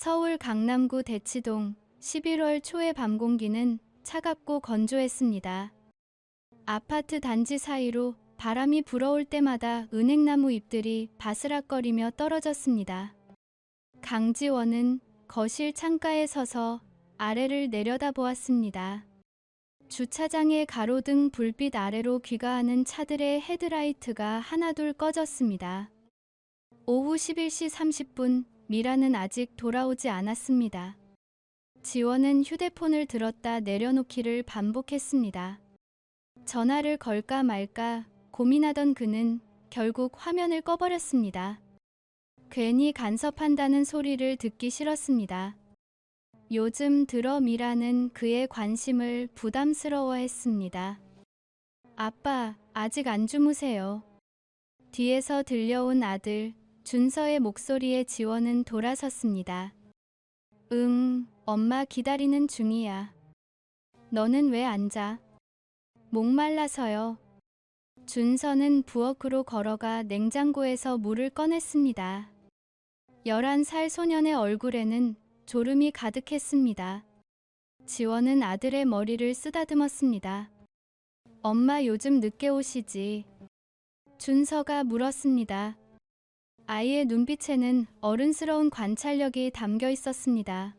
서울 강남구 대치동 11월 초의 밤 공기는 차갑고 건조했습니다. 아파트 단지 사이로 바람이 불어올 때마다 은행나무 잎들이 바스락거리며 떨어졌습니다. 강지원은 거실 창가에 서서 아래를 내려다보았습니다. 주차장의 가로등 불빛 아래로 귀가하는 차들의 헤드라이트가 하나둘 꺼졌습니다. 오후 11시 30분, 미라는 아직 돌아오지 않았습니다. 지원은 휴대폰을 들었다 내려놓기를 반복했습니다. 전화를 걸까 말까 고민하던 그는 결국 화면을 꺼버렸습니다. 괜히 간섭한다는 소리를 듣기 싫었습니다. 요즘 들어 미라는 그의 관심을 부담스러워했습니다. 아빠, 아직 안 주무세요? 뒤에서 들려온 아들 준서의 목소리에 지원은 돌아섰습니다. 응, 엄마 기다리는 중이야. 너는 왜 안 자? 목말라서요. 준서는 부엌으로 걸어가 냉장고에서 물을 꺼냈습니다. 11살 소년의 얼굴에는 졸음이 가득했습니다. 지원은 아들의 머리를 쓰다듬었습니다. 엄마 요즘 늦게 오시지? 준서가 물었습니다. 아이의 눈빛에는 어른스러운 관찰력이 담겨 있었습니다.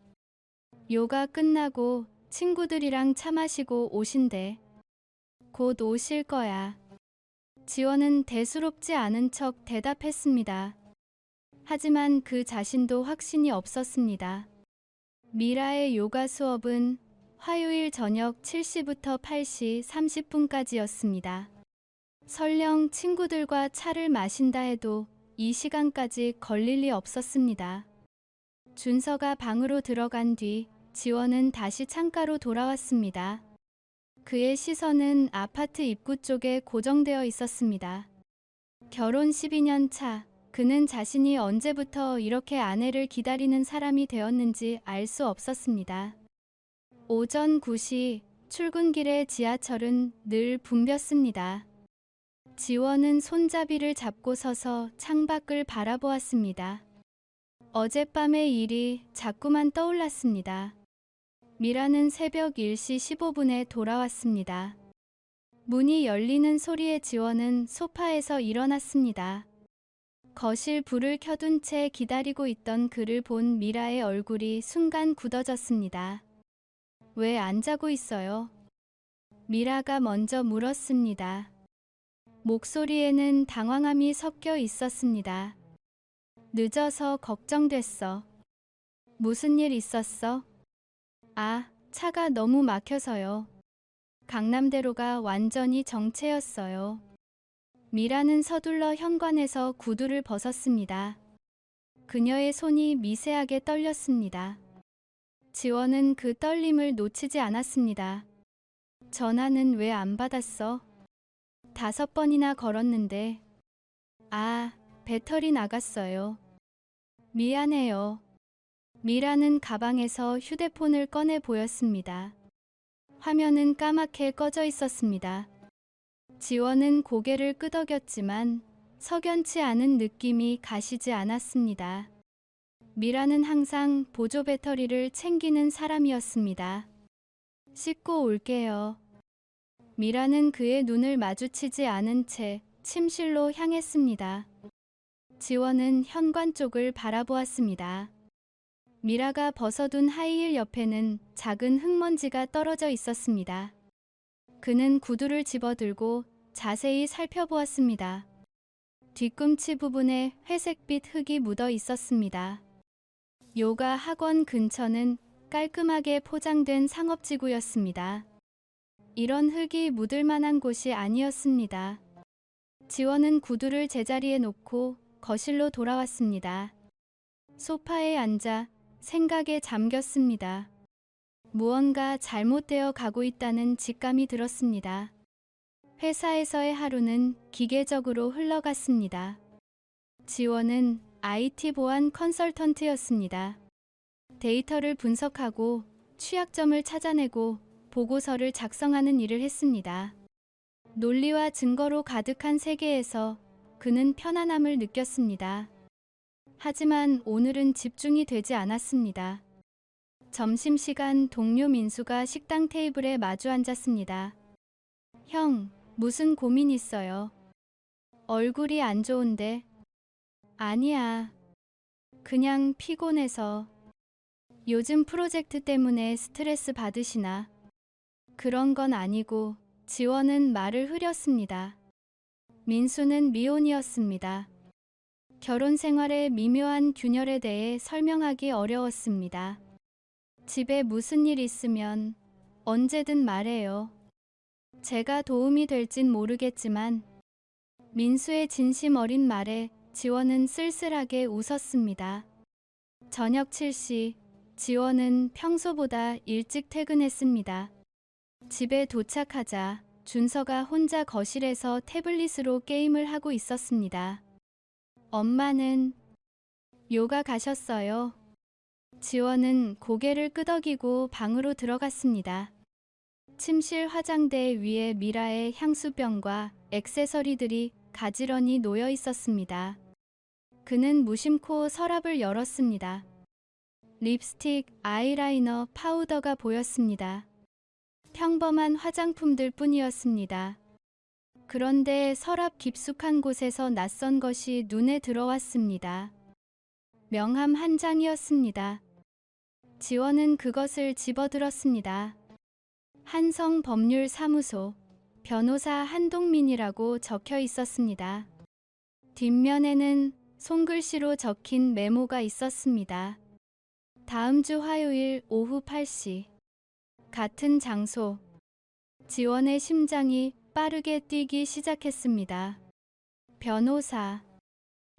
요가 끝나고 친구들이랑 차 마시고 오신대. 곧 오실 거야. 지원은 대수롭지 않은 척 대답했습니다. 하지만 그 자신도 확신이 없었습니다. 미라의 요가 수업은 화요일 저녁 7시부터 8시 30분까지였습니다. 설령 친구들과 차를 마신다 해도 이 시간까지 걸릴 리 없었습니다. 준서가 방으로 들어간 뒤 지원은 다시 창가로 돌아왔습니다. 그의 시선은 아파트 입구 쪽에 고정되어 있었습니다. 결혼 12년 차, 그는 자신이 언제부터 이렇게 아내를 기다리는 사람이 되었는지 알 수 없었습니다. 오전 9시 출근길의 지하철은 늘 붐볐습니다. 지원은 손잡이를 잡고 서서 창밖을 바라보았습니다. 어젯밤의 일이 자꾸만 떠올랐습니다. 미라는 새벽 1시 15분에 돌아왔습니다. 문이 열리는 소리에 지원은 소파에서 일어났습니다. 거실 불을 켜둔 채 기다리고 있던 그를 본 미라의 얼굴이 순간 굳어졌습니다. 왜 안 자고 있어요? 미라가 먼저 물었습니다. 목소리에는 당황함이 섞여 있었습니다. 늦어서 걱정됐어. 무슨 일 있었어? 아, 차가 너무 막혀서요. 강남대로가 완전히 정체였어요. 미라는 서둘러 현관에서 구두를 벗었습니다. 그녀의 손이 미세하게 떨렸습니다. 지원은 그 떨림을 놓치지 않았습니다. 전화는 왜 안 받았어? 5번이나 걸었는데. 아, 배터리 나갔어요. 미안해요. 미라는 가방에서 휴대폰을 꺼내 보였습니다. 화면은 까맣게 꺼져 있었습니다. 지원은 고개를 끄덕였지만 석연치 않은 느낌이 가시지 않았습니다. 미라는 항상 보조 배터리를 챙기는 사람이었습니다. 씻고 올게요. 미라는 그의 눈을 마주치지 않은 채 침실로 향했습니다. 지원은 현관 쪽을 바라보았습니다. 미라가 벗어둔 하이힐 옆에는 작은 흙먼지가 떨어져 있었습니다. 그는 구두를 집어들고 자세히 살펴보았습니다. 뒤꿈치 부분에 회색빛 흙이 묻어 있었습니다. 요가 학원 근처는 깔끔하게 포장된 상업지구였습니다. 이런 흙이 묻을 만한 곳이 아니었습니다. 지원은 구두를 제자리에 놓고 거실로 돌아왔습니다. 소파에 앉아 생각에 잠겼습니다. 무언가 잘못되어 가고 있다는 직감이 들었습니다. 회사에서의 하루는 기계적으로 흘러갔습니다. 지원은 IT 보안 컨설턴트였습니다. 데이터를 분석하고 취약점을 찾아내고 보고서를 작성하는 일을 했습니다. 논리와 증거로 가득한 세계에서 그는 편안함을 느꼈습니다. 하지만 오늘은 집중이 되지 않았습니다. 점심시간 동료 민수가 식당 테이블에 마주 앉았습니다. 형, 무슨 고민 있어요? 얼굴이 안 좋은데. 아니야. 그냥 피곤해서. 요즘 프로젝트 때문에 스트레스 받으시나? 그런 건 아니고. 지원은 말을 흐렸습니다. 민수는 미혼이었습니다. 결혼 생활의 미묘한 균열에 대해 설명하기 어려웠습니다. 집에 무슨 일 있으면 언제든 말해요. 제가 도움이 될진 모르겠지만. 민수의 진심 어린 말에 지원은 쓸쓸하게 웃었습니다. 저녁 7시, 지원은 평소보다 일찍 퇴근했습니다. 집에 도착하자 준서가 혼자 거실에서 태블릿으로 게임을 하고 있었습니다. 엄마는 요가 가셨어요. 지원은 고개를 끄덕이고 방으로 들어갔습니다. 침실 화장대 위에 미라의 향수병과 액세서리들이 가지런히 놓여 있었습니다. 그는 무심코 서랍을 열었습니다. 립스틱, 아이라이너, 파우더가 보였습니다. 평범한 화장품들 뿐이었습니다. 그런데 서랍 깊숙한 곳에서 낯선 것이 눈에 들어왔습니다. 명함 한 장이었습니다. 지원은 그것을 집어들었습니다. 한성법률사무소, 변호사 한동민이라고 적혀 있었습니다. 뒷면에는 손글씨로 적힌 메모가 있었습니다. 다음 주 화요일 오후 8시. 같은 장소. 지원의 심장이 빠르게 뛰기 시작했습니다. 변호사.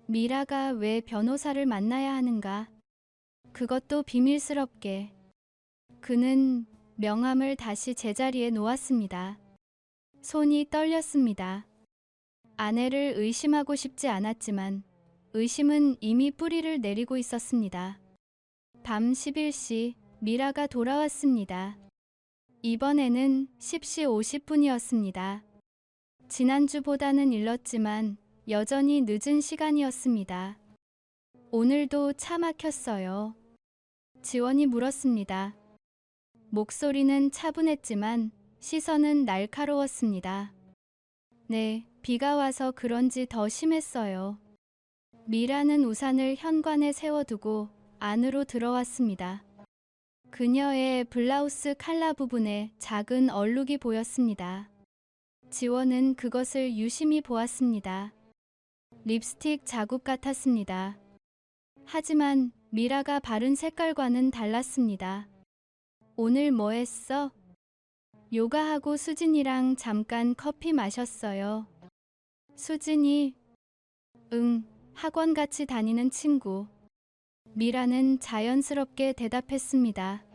미라가 왜 변호사를 만나야 하는가? 그것도 비밀스럽게. 그는 명함을 다시 제자리에 놓았습니다. 손이 떨렸습니다. 아내를 의심하고 싶지 않았지만 의심은 이미 뿌리를 내리고 있었습니다. 밤 11시 미라가 돌아왔습니다. 이번에는 10시 50분이었습니다. 지난주보다는 일렀지만 여전히 늦은 시간이었습니다. 오늘도 차 막혔어요. 지원이 물었습니다. 목소리는 차분했지만 시선은 날카로웠습니다. 네, 비가 와서 그런지 더 심했어요. 미라는 우산을 현관에 세워두고 안으로 들어왔습니다. 그녀의 블라우스 칼라 부분에 작은 얼룩이 보였습니다. 지원은 그것을 유심히 보았습니다. 립스틱 자국 같았습니다. 하지만 미라가 바른 색깔과는 달랐습니다. 오늘 뭐 했어? 요가하고 수진이랑 잠깐 커피 마셨어요. 수진이? 응, 학원 같이 다니는 친구. 미라는 자연스럽게 대답했습니다.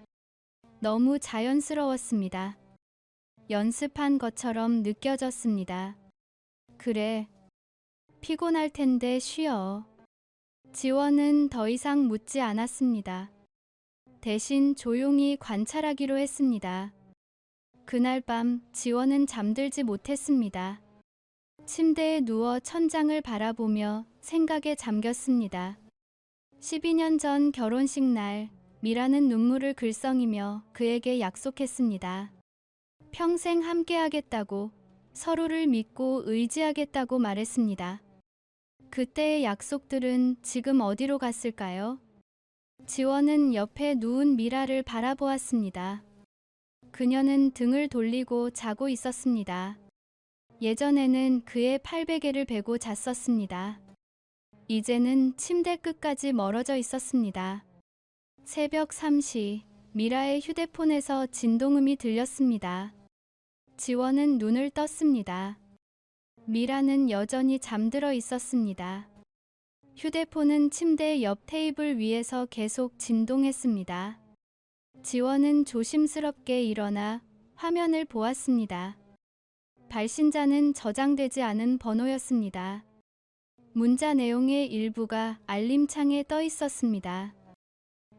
너무 자연스러웠습니다. 연습한 것처럼 느껴졌습니다. 그래. 피곤할 텐데 쉬어. 지원은 더 이상 묻지 않았습니다. 대신 조용히 관찰하기로 했습니다. 그날 밤 지원은 잠들지 못했습니다. 침대에 누워 천장을 바라보며 생각에 잠겼습니다. 12년 전 결혼식 날 미라는 눈물을 글썽이며 그에게 약속했습니다. 평생 함께하겠다고, 서로를 믿고 의지하겠다고 말했습니다. 그때의 약속들은 지금 어디로 갔을까요? 지원은 옆에 누운 미라를 바라보았습니다. 그녀는 등을 돌리고 자고 있었습니다. 예전에는 그의 팔베개를 베고 잤었습니다. 이제는 침대 끝까지 멀어져 있었습니다. 새벽 3시, 미라의 휴대폰에서 진동음이 들렸습니다. 지원은 눈을 떴습니다. 미라는 여전히 잠들어 있었습니다. 휴대폰은 침대 옆 테이블 위에서 계속 진동했습니다. 지원은 조심스럽게 일어나 화면을 보았습니다. 발신자는 저장되지 않은 번호였습니다. 문자 내용의 일부가 알림창에 떠 있었습니다.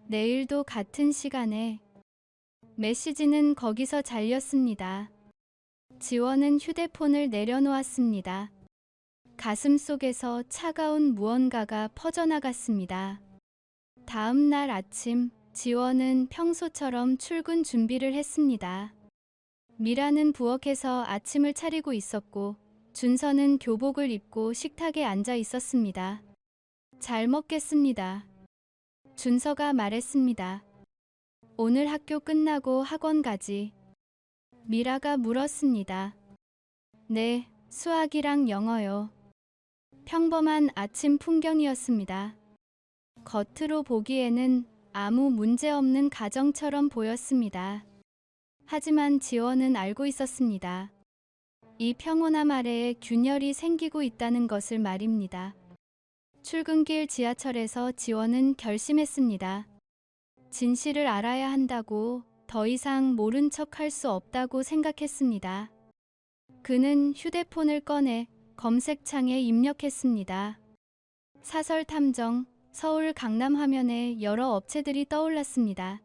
내일도 같은 시간에. 메시지는 거기서 잘렸습니다. 지원은 휴대폰을 내려놓았습니다. 가슴 속에서 차가운 무언가가 퍼져나갔습니다. 다음 날 아침, 지원은 평소처럼 출근 준비를 했습니다. 미라는 부엌에서 아침을 차리고 있었고, 준서는 교복을 입고 식탁에 앉아 있었습니다. 잘 먹겠습니다. 준서가 말했습니다. 오늘 학교 끝나고 학원 가지? 미라가 물었습니다. 네, 수학이랑 영어요. 평범한 아침 풍경이었습니다. 겉으로 보기에는 아무 문제 없는 가정처럼 보였습니다. 하지만 지원은 알고 있었습니다. 이 평온함 아래에 균열이 생기고 있다는 것을 말입니다. 출근길 지하철에서 지원은 결심했습니다. 진실을 알아야 한다고, 더 이상 모른 척 할 수 없다고 생각했습니다. 그는 휴대폰을 꺼내 검색창에 입력했습니다. 사설 탐정, 서울 강남 화면에 여러 업체들이 떠올랐습니다.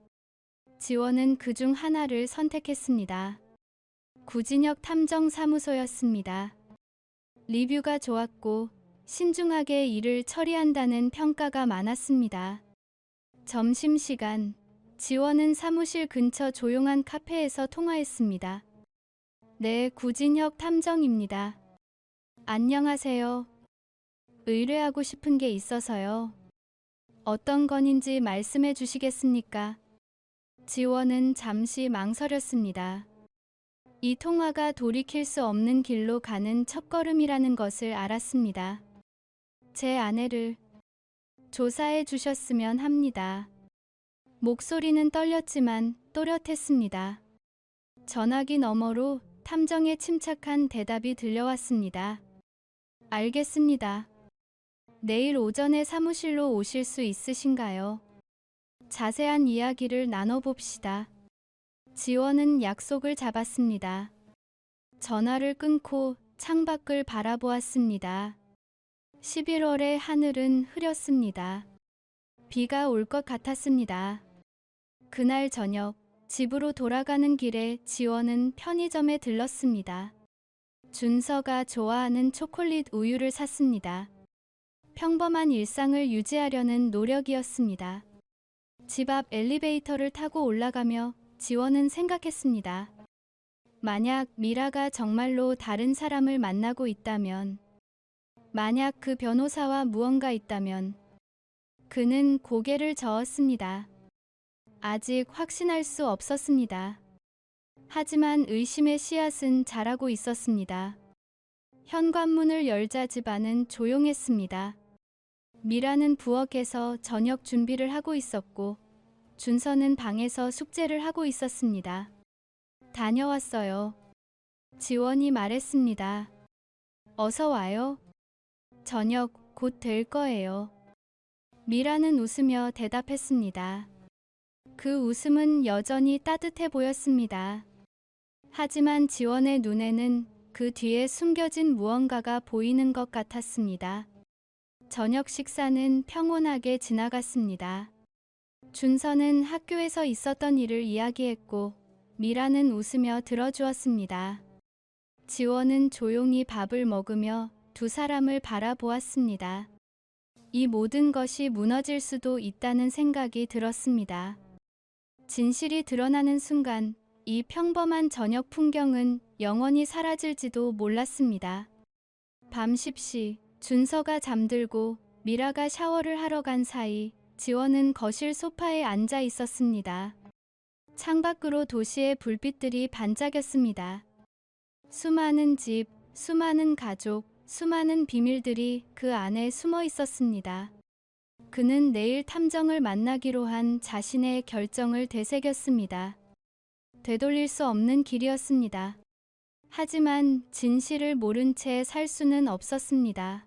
지원은 그중 하나를 선택했습니다. 구진혁 탐정사무소였습니다. 리뷰가 좋았고 신중하게 일을 처리한다는 평가가 많았습니다. 점심시간, 지원은 사무실 근처 조용한 카페에서 통화했습니다. 네, 구진혁 탐정입니다. 안녕하세요. 의뢰하고 싶은 게 있어서요. 어떤 건인지 말씀해 주시겠습니까? 지원은 잠시 망설였습니다. 이 통화가 돌이킬 수 없는 길로 가는 첫걸음이라는 것을 알았습니다. 제 아내를 조사해 주셨으면 합니다. 목소리는 떨렸지만 또렷했습니다. 전화기 너머로 탐정의 침착한 대답이 들려왔습니다. 알겠습니다. 내일 오전에 사무실로 오실 수 있으신가요? 자세한 이야기를 나눠봅시다. 지원은 약속을 잡았습니다. 전화를 끊고 창밖을 바라보았습니다. 11월의 하늘은 흐렸습니다. 비가 올 것 같았습니다. 그날 저녁, 집으로 돌아가는 길에 지원은 편의점에 들렀습니다. 준서가 좋아하는 초콜릿 우유를 샀습니다. 평범한 일상을 유지하려는 노력이었습니다. 집 앞 엘리베이터를 타고 올라가며 지원은 생각했습니다. 만약 미라가 정말로 다른 사람을 만나고 있다면, 만약 그 변호사와 무언가 있다면, 그는 고개를 저었습니다. 아직 확신할 수 없었습니다. 하지만 의심의 씨앗은 자라고 있었습니다. 현관문을 열자 집안은 조용했습니다. 미라는 부엌에서 저녁 준비를 하고 있었고, 준서는 방에서 숙제를 하고 있었습니다. 다녀왔어요. 지원이 말했습니다. 어서 와요. 저녁 곧 될 거예요. 미라는 웃으며 대답했습니다. 그 웃음은 여전히 따뜻해 보였습니다. 하지만 지원의 눈에는 그 뒤에 숨겨진 무언가가 보이는 것 같았습니다. 저녁 식사는 평온하게 지나갔습니다. 준서는 학교에서 있었던 일을 이야기했고, 미라는 웃으며 들어주었습니다. 지원은 조용히 밥을 먹으며 두 사람을 바라보았습니다. 이 모든 것이 무너질 수도 있다는 생각이 들었습니다. 진실이 드러나는 순간, 이 평범한 저녁 풍경은 영원히 사라질지도 몰랐습니다. 밤 10시, 준서가 잠들고 미라가 샤워를 하러 간 사이, 지원은 거실 소파에 앉아 있었습니다. 창밖으로 도시의 불빛들이 반짝였습니다. 수많은 집, 수많은 가족, 수많은 비밀들이 그 안에 숨어 있었습니다. 그는 내일 탐정을 만나기로 한 자신의 결정을 되새겼습니다. 되돌릴 수 없는 길이었습니다. 하지만 진실을 모른 채 살 수는 없었습니다.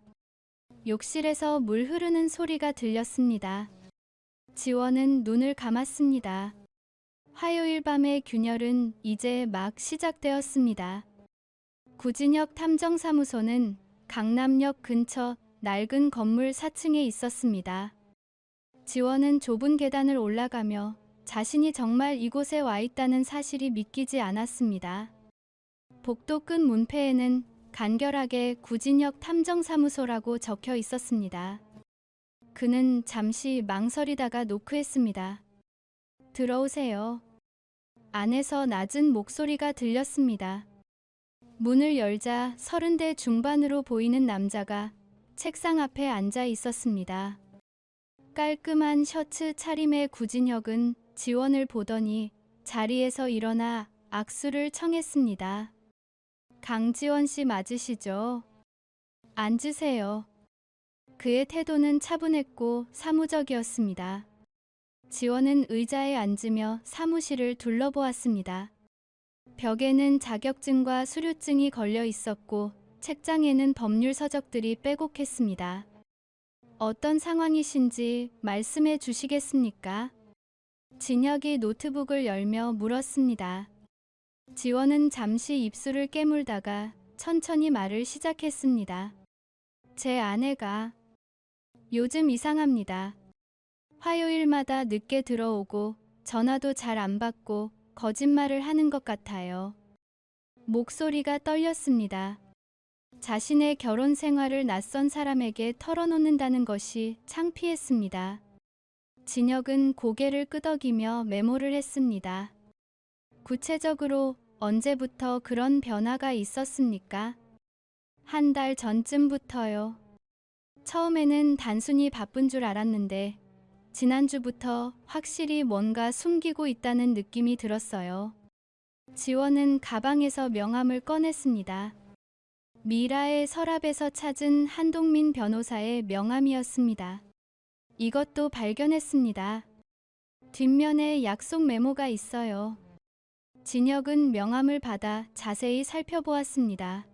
욕실에서 물 흐르는 소리가 들렸습니다. 지원은 눈을 감았습니다. 화요일 밤의 균열은 이제 막 시작되었습니다. 구진혁 탐정사무소는 강남역 근처 낡은 건물 4층에 있었습니다. 지원은 좁은 계단을 올라가며 자신이 정말 이곳에 와 있다는 사실이 믿기지 않았습니다. 복도 끝 문패에는 간결하게 구진혁 탐정사무소라고 적혀 있었습니다. 그는 잠시 망설이다가 노크했습니다. 들어오세요. 안에서 낮은 목소리가 들렸습니다. 문을 열자 30대 중반으로 보이는 남자가 책상 앞에 앉아 있었습니다. 깔끔한 셔츠 차림의 구진혁은 지원을 보더니 자리에서 일어나 악수를 청했습니다. 강지원 씨 맞으시죠? 앉으세요. 그의 태도는 차분했고 사무적이었습니다. 지원은 의자에 앉으며 사무실을 둘러보았습니다. 벽에는 자격증과 수료증이 걸려 있었고 책장에는 법률 서적들이 빼곡했습니다. 어떤 상황이신지 말씀해 주시겠습니까? 진혁이 노트북을 열며 물었습니다. 지원은 잠시 입술을 깨물다가 천천히 말을 시작했습니다. 제 아내가 요즘 이상합니다. 화요일마다 늦게 들어오고 전화도 잘 안 받고 거짓말을 하는 것 같아요. 목소리가 떨렸습니다. 자신의 결혼 생활을 낯선 사람에게 털어놓는다는 것이 창피했습니다. 진혁은 고개를 끄덕이며 메모를 했습니다. 구체적으로 언제부터 그런 변화가 있었습니까? 한 달 전쯤부터요. 처음에는 단순히 바쁜 줄 알았는데 지난주부터 확실히 뭔가 숨기고 있다는 느낌이 들었어요. 지원은 가방에서 명함을 꺼냈습니다. 미라의 서랍에서 찾은 한동민 변호사의 명함이었습니다. 이것도 발견했습니다. 뒷면에 약속 메모가 있어요. 진혁은 명함을 받아 자세히 살펴보았습니다.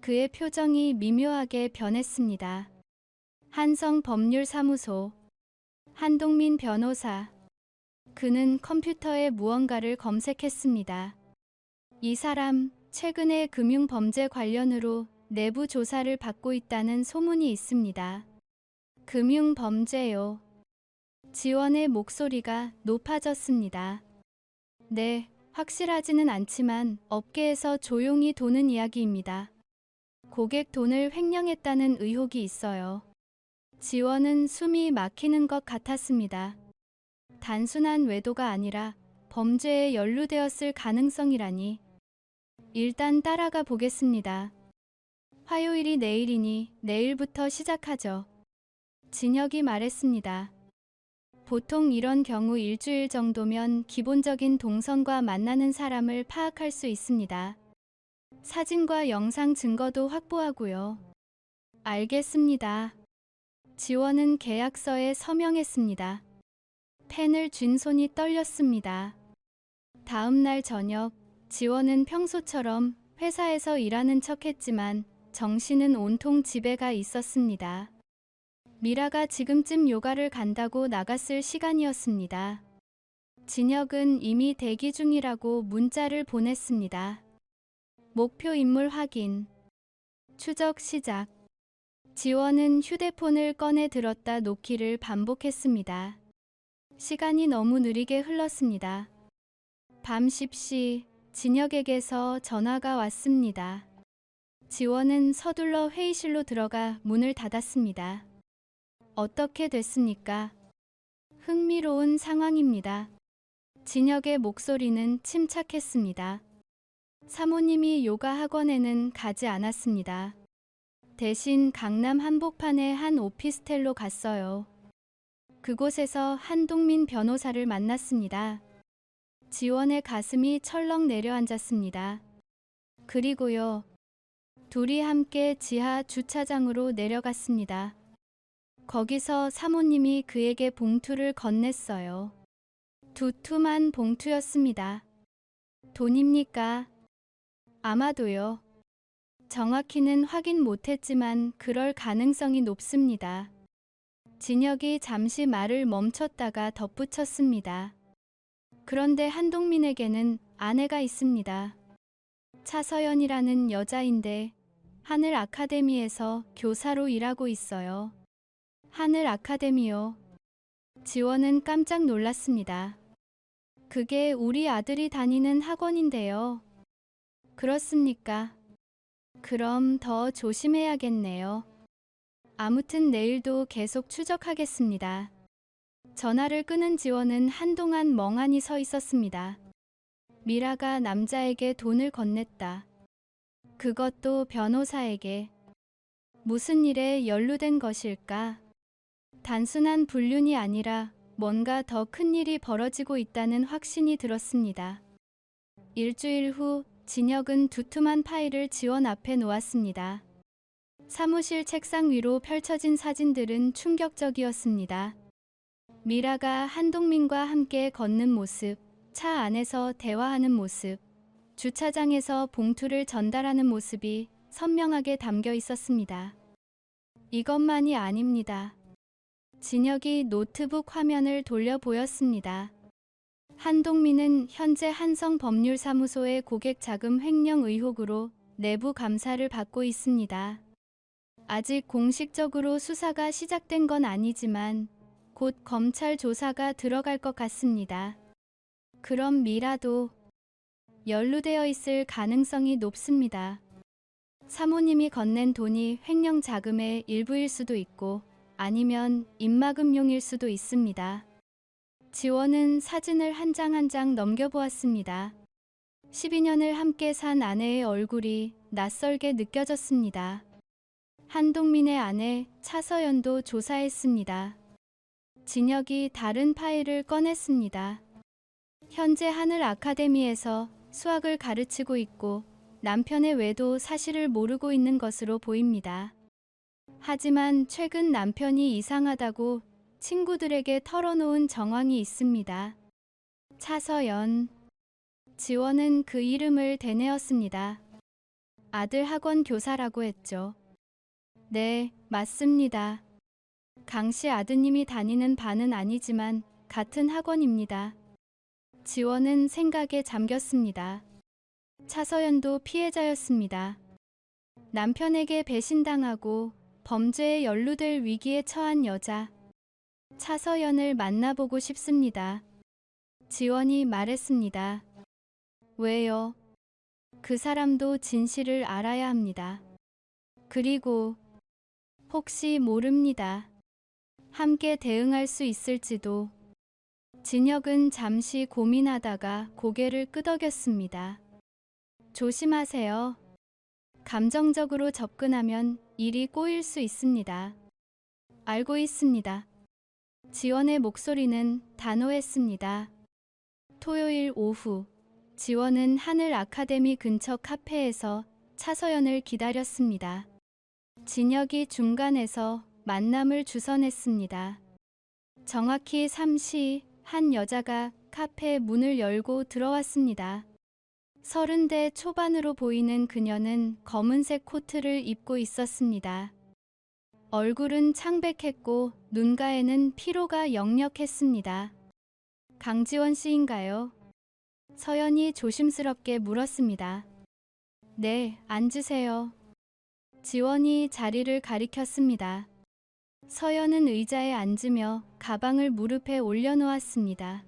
그의 표정이 미묘하게 변했습니다. 한성법률사무소, 한동민 변호사. 그는 컴퓨터에 무언가를 검색했습니다. 이 사람, 최근에 금융범죄 관련으로 내부 조사를 받고 있다는 소문이 있습니다. 금융범죄요. 지원의 목소리가 높아졌습니다. 네, 확실하지는 않지만 업계에서 조용히 도는 이야기입니다. 고객 돈을 횡령했다는 의혹이 있어요. 지원은 숨이 막히는 것 같았습니다. 단순한 외도가 아니라 범죄에 연루되었을 가능성이라니. 일단 따라가 보겠습니다. 화요일이 내일이니 내일부터 시작하죠. 진혁이 말했습니다. 보통 이런 경우 일주일 정도면 기본적인 동선과 만나는 사람을 파악할 수 있습니다. 사진과 영상 증거도 확보하고요. 알겠습니다. 지원은 계약서에 서명했습니다. 펜을 쥔 손이 떨렸습니다. 다음 날 저녁, 지원은 평소처럼 회사에서 일하는 척했지만 정신은 온통 집에 가 있었습니다. 미라가 지금쯤 요가를 간다고 나갔을 시간이었습니다. 진혁은 이미 대기 중이라고 문자를 보냈습니다. 목표 인물 확인. 추적 시작. 지원은 휴대폰을 꺼내 들었다 놓기를 반복했습니다. 시간이 너무 느리게 흘렀습니다. 밤 10시 진혁에게서 전화가 왔습니다. 지원은 서둘러 회의실로 들어가 문을 닫았습니다. 어떻게 됐습니까? 흥미로운 상황입니다. 진혁의 목소리는 침착했습니다. 사모님이 요가 학원에는 가지 않았습니다. 대신 강남 한복판의 한 오피스텔로 갔어요. 그곳에서 한동민 변호사를 만났습니다. 지원의 가슴이 철렁 내려앉았습니다. 그리고요. 둘이 함께 지하 주차장으로 내려갔습니다. 거기서 사모님이 그에게 봉투를 건넸어요. 두툼한 봉투였습니다. 돈입니까? 아마도요. 정확히는 확인 못했지만 그럴 가능성이 높습니다. 진혁이 잠시 말을 멈췄다가 덧붙였습니다. 그런데 한동민에게는 아내가 있습니다. 차서연이라는 여자인데 하늘 아카데미에서 교사로 일하고 있어요. 하늘 아카데미요. 지원은 깜짝 놀랐습니다. 그게 우리 아들이 다니는 학원인데요. 그렇습니까? 그럼 더 조심해야겠네요. 아무튼 내일도 계속 추적하겠습니다. 전화를 끊은 지원은 한동안 멍하니 서 있었습니다. 미라가 남자에게 돈을 건넸다. 그것도 변호사에게. 무슨 일에 연루된 것일까? 단순한 불륜이 아니라 뭔가 더 큰 일이 벌어지고 있다는 확신이 들었습니다. 일주일 후 진혁은 두툼한 파일을 지원 앞에 놓았습니다. 사무실 책상 위로 펼쳐진 사진들은 충격적이었습니다. 미라가 한동민과 함께 걷는 모습, 차 안에서 대화하는 모습, 주차장에서 봉투를 전달하는 모습이 선명하게 담겨 있었습니다. 이것만이 아닙니다. 진혁이 노트북 화면을 돌려 보였습니다. 한동민은 현재 한성법률사무소의 고객 자금 횡령 의혹으로 내부 감사를 받고 있습니다. 아직 공식적으로 수사가 시작된 건 아니지만 곧 검찰 조사가 들어갈 것 같습니다. 그럼 미라도 연루되어 있을 가능성이 높습니다. 사모님이 건넨 돈이 횡령 자금의 일부일 수도 있고 아니면 입막음용일 수도 있습니다. 지원은 사진을 한 장 한 장 넘겨보았습니다. 12년을 함께 산 아내의 얼굴이 낯설게 느껴졌습니다. 한동민의 아내 차서연도 조사했습니다. 진혁이 다른 파일을 꺼냈습니다. 현재 하늘 아카데미에서 수학을 가르치고 있고 남편의 외도 사실을 모르고 있는 것으로 보입니다. 하지만 최근 남편이 이상하다고 친구들에게 털어놓은 정황이 있습니다. 차서연. 지원은 그 이름을 되뇌었습니다. 아들 학원 교사라고 했죠. 네, 맞습니다. 강씨 아드님이 다니는 반은 아니지만 같은 학원입니다. 지원은 생각에 잠겼습니다. 차서연도 피해자였습니다. 남편에게 배신당하고 범죄에 연루될 위기에 처한 여자. 차서연을 만나보고 싶습니다. 지원이 말했습니다. 왜요? 그 사람도 진실을 알아야 합니다. 그리고 혹시 모릅니다. 함께 대응할 수 있을지도. 진혁은 잠시 고민하다가 고개를 끄덕였습니다. 조심하세요. 감정적으로 접근하면 일이 꼬일 수 있습니다. 알고 있습니다. 지원의 목소리는 단호했습니다. 토요일 오후, 지원은 하늘 아카데미 근처 카페에서 차서연을 기다렸습니다. 진혁이 중간에서 만남을 주선했습니다. 정확히 3시 한 여자가 카페 문을 열고 들어왔습니다. 30대 초반으로 보이는 그녀는 검은색 코트를 입고 있었습니다. 얼굴은 창백했고 눈가에는 피로가 역력했습니다. 강지원 씨인가요? 서연이 조심스럽게 물었습니다. 네, 앉으세요. 지원이 자리를 가리켰습니다. 서연은 의자에 앉으며 가방을 무릎에 올려놓았습니다.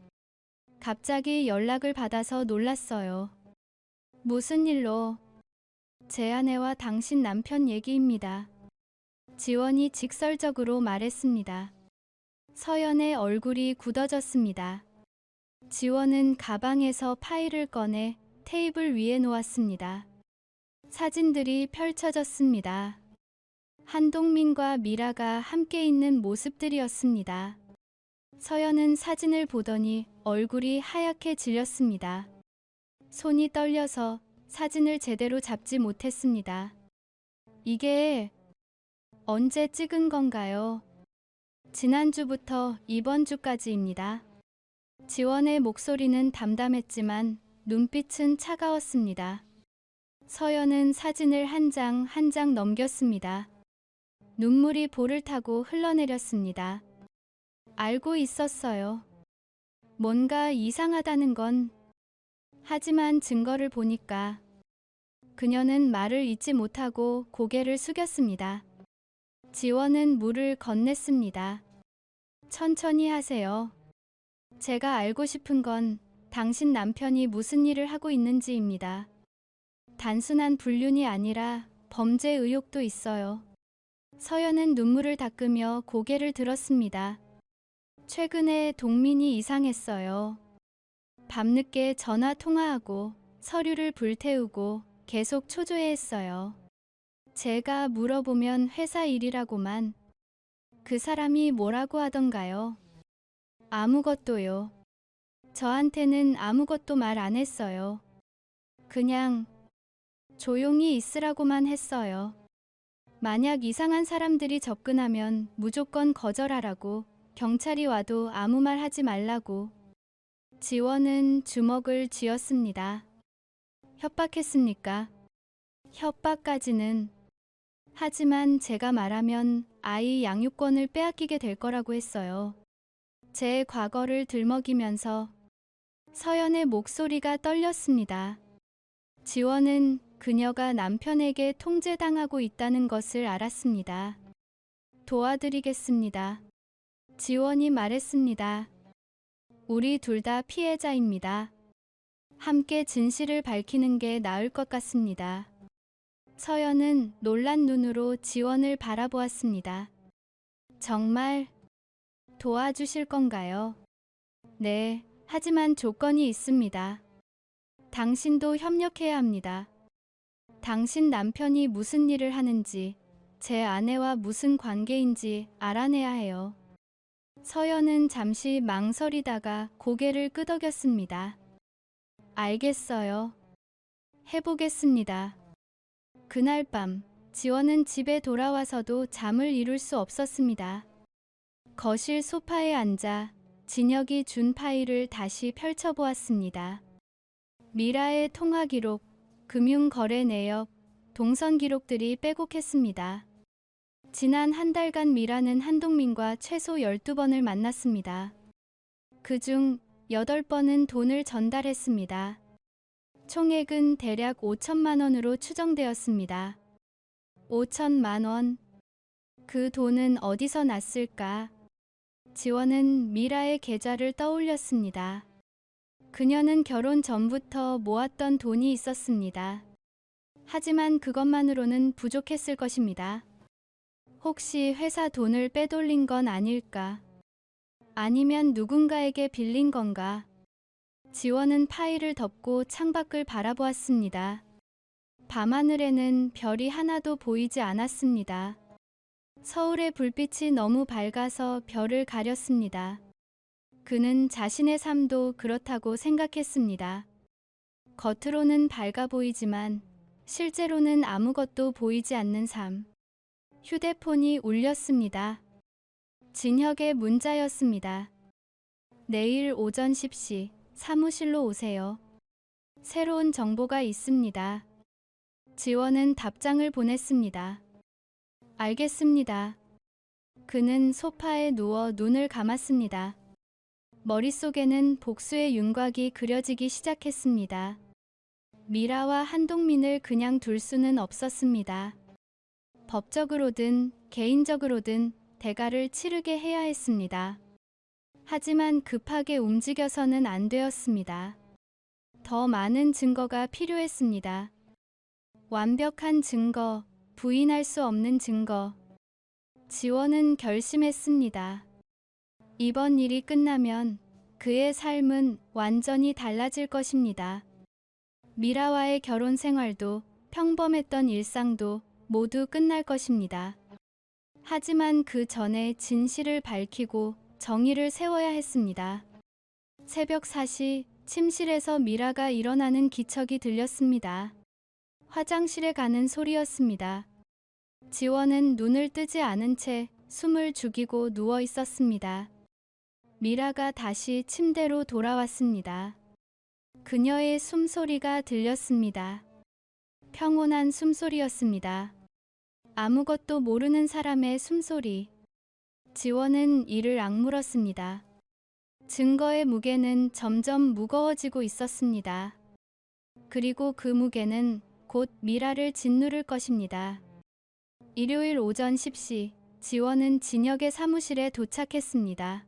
갑자기 연락을 받아서 놀랐어요. 무슨 일로? 제 아내와 당신 남편 얘기입니다. 지원이 직설적으로 말했습니다. 서연의 얼굴이 굳어졌습니다. 지원은 가방에서 파일을 꺼내 테이블 위에 놓았습니다. 사진들이 펼쳐졌습니다. 한동민과 미라가 함께 있는 모습들이었습니다. 서연은 사진을 보더니 얼굴이 하얗게 질렸습니다. 손이 떨려서 사진을 제대로 잡지 못했습니다. 이게 언제 찍은 건가요? 지난주부터 이번 주까지입니다. 지원의 목소리는 담담했지만 눈빛은 차가웠습니다. 서연은 사진을 한 장 한 장 넘겼습니다. 눈물이 볼을 타고 흘러내렸습니다. 알고 있었어요. 뭔가 이상하다는 건. 하지만 증거를 보니까. 그녀는 말을 잇지 못하고 고개를 숙였습니다. 지원은 물을 건넸습니다. 천천히 하세요. 제가 알고 싶은 건 당신 남편이 무슨 일을 하고 있는지입니다. 단순한 불륜이 아니라 범죄 의혹도 있어요. 서연은 눈물을 닦으며 고개를 들었습니다. 최근에 동민이 이상했어요. 밤늦게 전화 통화하고 서류를 불태우고 계속 초조해했어요. 제가 물어보면 회사 일이라고만. 그 사람이 뭐라고 하던가요? 아무것도요. 저한테는 아무것도 말 안 했어요. 그냥 조용히 있으라고만 했어요. 만약 이상한 사람들이 접근하면 무조건 거절하라고, 경찰이 와도 아무 말 하지 말라고. 지원은 주먹을 쥐었습니다. 협박했습니까? 협박까지는. 하지만 제가 말하면 아이 양육권을 빼앗기게 될 거라고 했어요. 제 과거를 들먹이면서 서연의 목소리가 떨렸습니다. 지원은 그녀가 남편에게 통제당하고 있다는 것을 알았습니다. 도와드리겠습니다. 지원이 말했습니다. 우리 둘 다 피해자입니다. 함께 진실을 밝히는 게 나을 것 같습니다. 서연은 놀란 눈으로 지원을 바라보았습니다. 정말 도와주실 건가요? 네, 하지만 조건이 있습니다. 당신도 협력해야 합니다. 당신 남편이 무슨 일을 하는지, 제 아내와 무슨 관계인지 알아내야 해요. 서연은 잠시 망설이다가 고개를 끄덕였습니다. 알겠어요. 해보겠습니다. 그날 밤, 지원은 집에 돌아와서도 잠을 이룰 수 없었습니다. 거실 소파에 앉아 진혁이 준 파일을 다시 펼쳐보았습니다. 미라의 통화 기록, 금융거래 내역, 동선 기록들이 빼곡했습니다. 지난 한 달간 미라는 한동민과 최소 12번을 만났습니다. 그중 8번은 돈을 전달했습니다. 총액은 대략 5천만 원으로 추정되었습니다. 5천만 원. 그 돈은 어디서 났을까? 지원은 미라의 계좌를 떠올렸습니다. 그녀는 결혼 전부터 모았던 돈이 있었습니다. 하지만 그것만으로는 부족했을 것입니다. 혹시 회사 돈을 빼돌린 건 아닐까? 아니면 누군가에게 빌린 건가? 지원은 파일을 덮고 창밖을 바라보았습니다. 밤하늘에는 별이 하나도 보이지 않았습니다. 서울의 불빛이 너무 밝아서 별을 가렸습니다. 그는 자신의 삶도 그렇다고 생각했습니다. 겉으로는 밝아 보이지만 실제로는 아무것도 보이지 않는 삶. 휴대폰이 울렸습니다. 진혁의 문자였습니다. 내일 오전 10시 사무실로 오세요. 새로운 정보가 있습니다. 지원은 답장을 보냈습니다. 알겠습니다. 그는 소파에 누워 눈을 감았습니다. 머릿속에는 복수의 윤곽이 그려지기 시작했습니다. 미라와 한동민을 그냥 둘 수는 없었습니다. 법적으로든 개인적으로든 대가를 치르게 해야 했습니다. 하지만 급하게 움직여서는 안 되었습니다. 더 많은 증거가 필요했습니다. 완벽한 증거, 부인할 수 없는 증거. 지원은 결심했습니다. 이번 일이 끝나면 그의 삶은 완전히 달라질 것입니다. 미라와의 결혼 생활도 평범했던 일상도 모두 끝날 것입니다. 하지만 그 전에 진실을 밝히고 정의를 세워야 했습니다. 새벽 4시 침실에서 미라가 일어나는 기척이 들렸습니다. 화장실에 가는 소리였습니다. 지원은 눈을 뜨지 않은 채 숨을 죽이고 누워 있었습니다. 미라가 다시 침대로 돌아왔습니다. 그녀의 숨소리가 들렸습니다. 평온한 숨소리였습니다. 아무것도 모르는 사람의 숨소리. 지원은 이를 악물었습니다. 증거의 무게는 점점 무거워지고 있었습니다. 그리고 그 무게는 곧 미라를 짓누를 것입니다. 일요일 오전 10시 지원은 진혁의 사무실에 도착했습니다.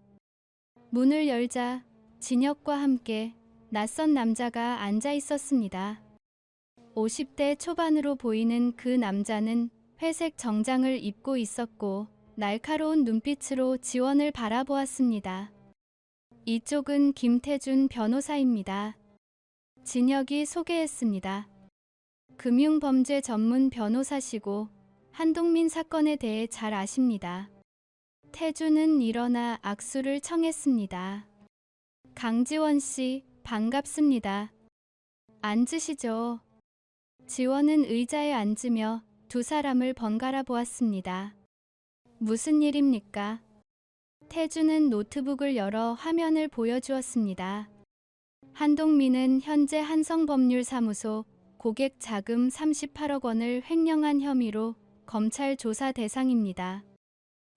문을 열자 진혁과 함께 낯선 남자가 앉아 있었습니다. 50대 초반으로 보이는 그 남자는 회색 정장을 입고 있었고 날카로운 눈빛으로 지원을 바라보았습니다. 이쪽은 김태준 변호사입니다. 진혁이 소개했습니다. 금융범죄 전문 변호사시고 한동민 사건에 대해 잘 아십니다. 태준은 일어나 악수를 청했습니다. 강지원 씨, 반갑습니다. 앉으시죠. 지원은 의자에 앉으며 두 사람을 번갈아 보았습니다. 무슨 일입니까? 태준은 노트북을 열어 화면을 보여주었습니다. 한동민은 현재 한성법률사무소 고객 자금 38억 원을 횡령한 혐의로 검찰 조사 대상입니다.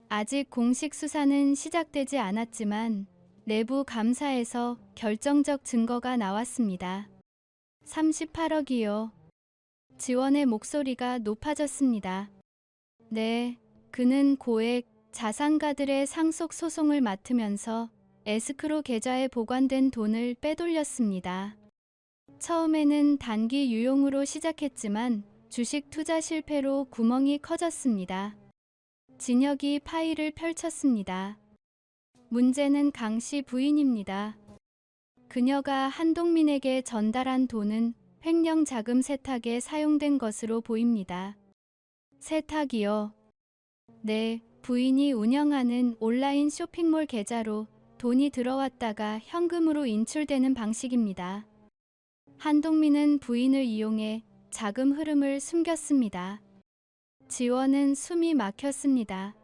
아직 공식 수사는 시작되지 않았지만 내부 감사에서 결정적 증거가 나왔습니다. 38억이요. 지원의 목소리가 높아졌습니다. 네, 그는 고액 자산가들의 상속 소송을 맡으면서 에스크로 계좌에 보관된 돈을 빼돌렸습니다. 처음에는 단기 유용으로 시작했지만 주식 투자 실패로 구멍이 커졌습니다. 진혁이 파일을 펼쳤습니다. 문제는 강 씨 부인입니다. 그녀가 한동민에게 전달한 돈은 횡령 자금 세탁에 사용된 것으로 보입니다. 세탁이요? 네, 부인이 운영하는 온라인 쇼핑몰 계좌로 돈이 들어왔다가 현금으로 인출되는 방식입니다. 한동민은 부인을 이용해 자금 흐름을 숨겼습니다. 지원은 숨이 막혔습니다.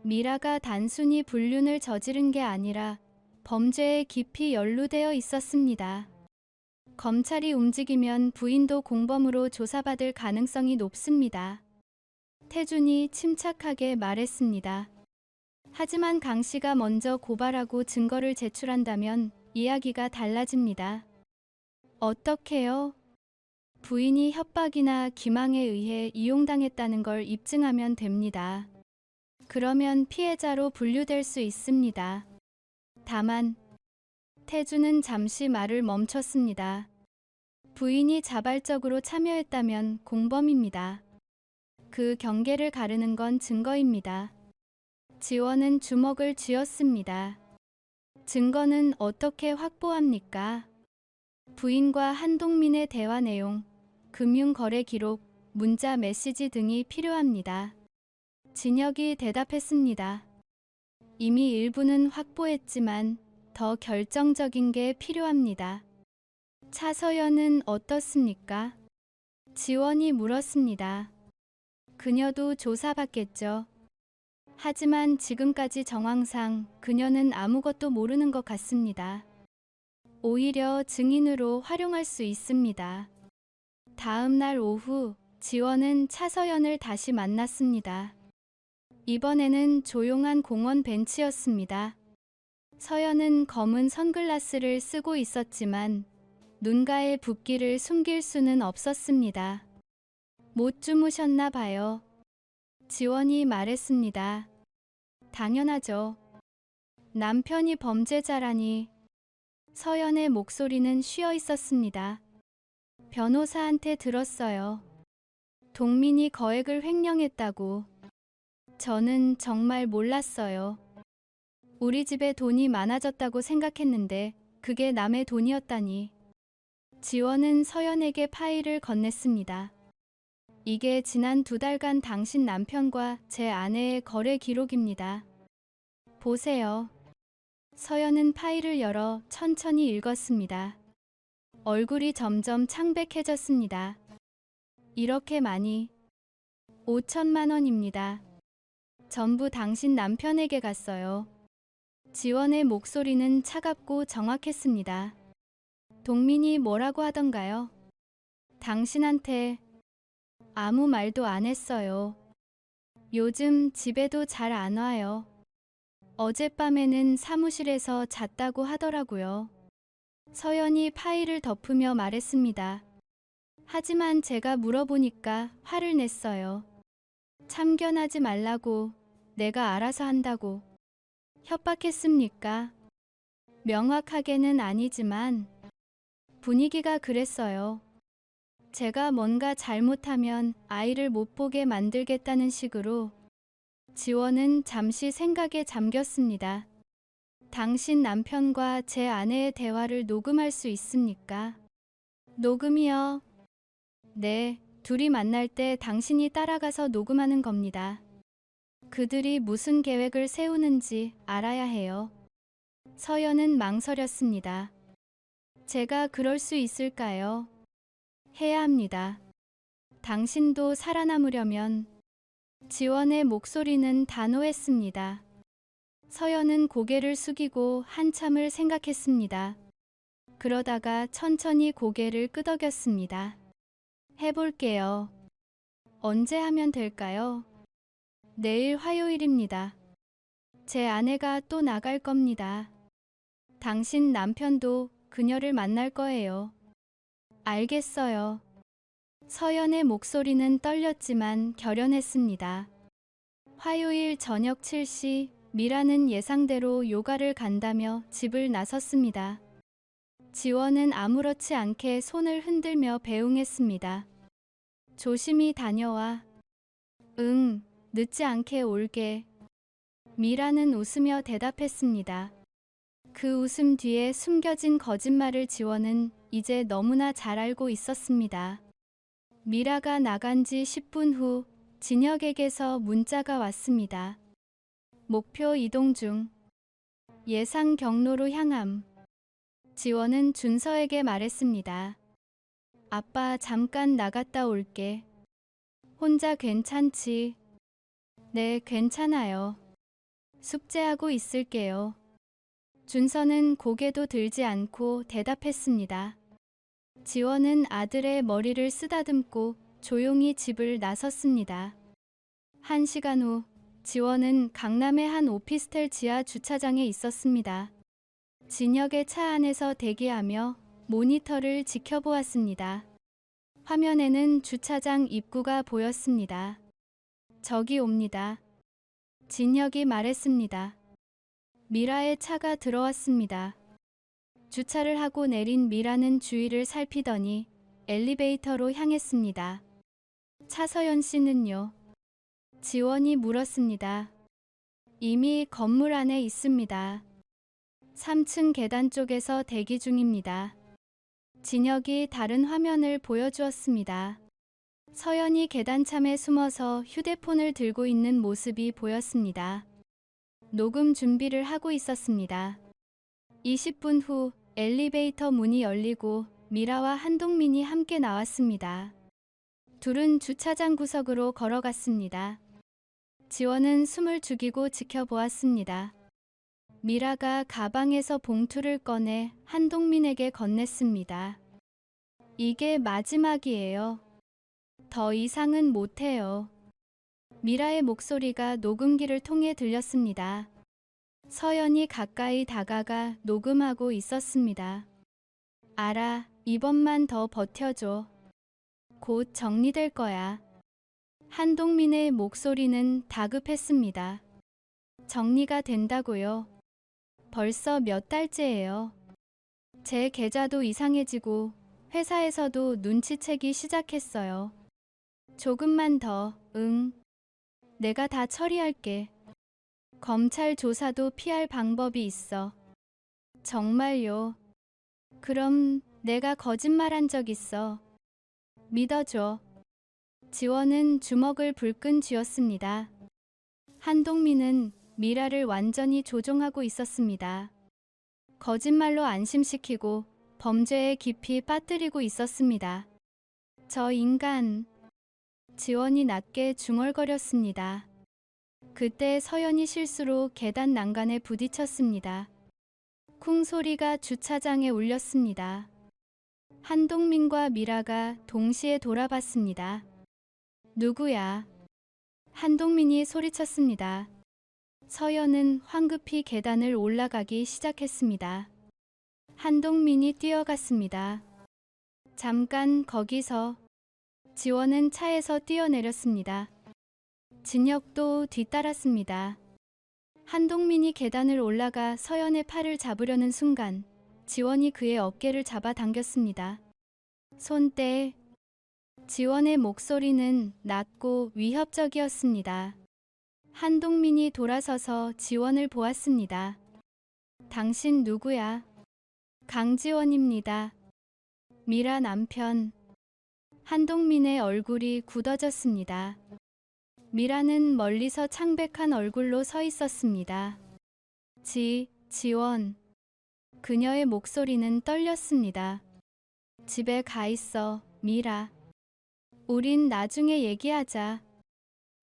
미라가 단순히 불륜을 저지른 게 아니라 범죄에 깊이 연루되어 있었습니다. 검찰이 움직이면 부인도 공범으로 조사받을 가능성이 높습니다. 태준이 침착하게 말했습니다. 하지만 강 씨가 먼저 고발하고 증거를 제출한다면 이야기가 달라집니다. 어떻게요? 부인이 협박이나 기망에 의해 이용당했다는 걸 입증하면 됩니다. 그러면 피해자로 분류될 수 있습니다. 다만 태준은 잠시 말을 멈췄습니다. 부인이 자발적으로 참여했다면 공범입니다. 그 경계를 가르는 건 증거입니다. 지원은 주먹을 쥐었습니다. 증거는 어떻게 확보합니까? 부인과 한동민의 대화 내용, 금융거래 기록, 문자 메시지 등이 필요합니다. 진혁이 대답했습니다. 이미 일부는 확보했지만 더 결정적인 게 필요합니다. 차서연은 어떻습니까? 지원이 물었습니다. 그녀도 조사받겠죠. 하지만 지금까지 정황상 그녀는 아무것도 모르는 것 같습니다. 오히려 증인으로 활용할 수 있습니다. 다음 날 오후 지원은 차서연을 다시 만났습니다. 이번에는 조용한 공원 벤치였습니다. 서연은 검은 선글라스를 쓰고 있었지만 눈가의 붓기를 숨길 수는 없었습니다. 못 주무셨나 봐요. 지원이 말했습니다. 당연하죠. 남편이 범죄자라니. 서연의 목소리는 쉬어 있었습니다. 변호사한테 들었어요. 동민이 거액을 횡령했다고. 저는 정말 몰랐어요. 우리 집에 돈이 많아졌다고 생각했는데 그게 남의 돈이었다니. 지원은 서연에게 파일을 건넸습니다. 이게 지난 2달간 당신 남편과 제 아내의 거래 기록입니다. 보세요. 서연은 파일을 열어 천천히 읽었습니다. 얼굴이 점점 창백해졌습니다. 이렇게 많이. 5천만 원입니다. 전부 당신 남편에게 갔어요. 지원의 목소리는 차갑고 정확했습니다. 동민이 뭐라고 하던가요? 당신한테 아무 말도 안 했어요. 요즘 집에도 잘 안 와요. 어젯밤에는 사무실에서 잤다고 하더라고요. 서연이 파일을 덮으며 말했습니다. 하지만 제가 물어보니까 화를 냈어요. 참견하지 말라고, 내가 알아서 한다고. 협박했습니까? 명확하게는 아니지만 분위기가 그랬어요. 제가 뭔가 잘못하면 아이를 못 보게 만들겠다는 식으로. 지원은 잠시 생각에 잠겼습니다. 당신 남편과 제 아내의 대화를 녹음할 수 있습니까? 녹음이요? 네, 둘이 만날 때 당신이 따라가서 녹음하는 겁니다. 그들이 무슨 계획을 세우는지 알아야 해요. 서연은 망설였습니다. 제가 그럴 수 있을까요? 해야 합니다. 당신도 살아남으려면. 지원의 목소리는 단호했습니다. 서연은 고개를 숙이고 한참을 생각했습니다. 그러다가 천천히 고개를 끄덕였습니다. 해볼게요. 언제 하면 될까요? 내일 화요일입니다. 제 아내가 또 나갈 겁니다. 당신 남편도 그녀를 만날 거예요. 알겠어요. 서연의 목소리는 떨렸지만 결연했습니다. 화요일 저녁 7시 미라는 예상대로 요가를 간다며 집을 나섰습니다. 지원은 아무렇지 않게 손을 흔들며 배웅했습니다. 조심히 다녀와. 응, 늦지 않게 올게. 미라는 웃으며 대답했습니다. 그 웃음 뒤에 숨겨진 거짓말을 지원은 이제 너무나 잘 알고 있었습니다. 미라가 나간 지 10분 후 진혁에게서 문자가 왔습니다. 목표 이동 중. 예상 경로로 향함. 지원은 준서에게 말했습니다. 아빠 잠깐 나갔다 올게. 혼자 괜찮지? 네, 괜찮아요. 숙제하고 있을게요. 준서는 고개도 들지 않고 대답했습니다. 지원은 아들의 머리를 쓰다듬고 조용히 집을 나섰습니다. 1시간 후 지원은 강남의 한 오피스텔 지하 주차장에 있었습니다. 진혁의 차 안에서 대기하며 모니터를 지켜보았습니다. 화면에는 주차장 입구가 보였습니다. 저기 옵니다. 진혁이 말했습니다. 미라의 차가 들어왔습니다. 주차를 하고 내린 미라는 주위를 살피더니 엘리베이터로 향했습니다. 차서연 씨는요? 지원이 물었습니다. 이미 건물 안에 있습니다. 3층 계단 쪽에서 대기 중입니다. 진혁이 다른 화면을 보여주었습니다. 서연이 계단참에 숨어서 휴대폰을 들고 있는 모습이 보였습니다. 녹음 준비를 하고 있었습니다. 20분 후 엘리베이터 문이 열리고 미라와 한동민이 함께 나왔습니다. 둘은 주차장 구석으로 걸어갔습니다. 지원은 숨을 죽이고 지켜보았습니다. 미라가 가방에서 봉투를 꺼내 한동민에게 건넸습니다. 이게 마지막이에요. 더 이상은 못해요. 미라의 목소리가 녹음기를 통해 들렸습니다. 서연이 가까이 다가가 녹음하고 있었습니다. 알아, 이번만 더 버텨줘. 곧 정리될 거야. 한동민의 목소리는 다급했습니다. 정리가 된다고요? 벌써 몇 달째예요. 제 계좌도 이상해지고 회사에서도 눈치채기 시작했어요. 조금만 더, 응. 내가 다 처리할게. 검찰 조사도 피할 방법이 있어. 정말요? 그럼 내가 거짓말한 적 있어. 믿어줘. 지원은 주먹을 불끈 쥐었습니다. 한동민은 미라를 완전히 조종하고 있었습니다. 거짓말로 안심시키고 범죄에 깊이 빠뜨리고 있었습니다. 저 인간. 지원이 낮게 중얼거렸습니다. 그때 서연이 실수로 계단 난간에 부딪혔습니다. 쿵 소리가 주차장에 울렸습니다. 한동민과 미라가 동시에 돌아봤습니다. 누구야? 한동민이 소리쳤습니다. 서연은 황급히 계단을 올라가기 시작했습니다. 한동민이 뛰어갔습니다. 잠깐 거기서. 지원은 차에서 뛰어내렸습니다. 진혁도 뒤따랐습니다. 한동민이 계단을 올라가 서연의 팔을 잡으려는 순간 지원이 그의 어깨를 잡아 당겼습니다. 손 떼. 지원의 목소리는 낮고 위협적이었습니다. 한동민이 돌아서서 지원을 보았습니다. 당신 누구야? 강지원입니다. 미라 남편. 한동민의 얼굴이 굳어졌습니다. 미라는 멀리서 창백한 얼굴로 서 있었습니다. 지원. 그녀의 목소리는 떨렸습니다. 집에 가 있어, 미라. 우린 나중에 얘기하자.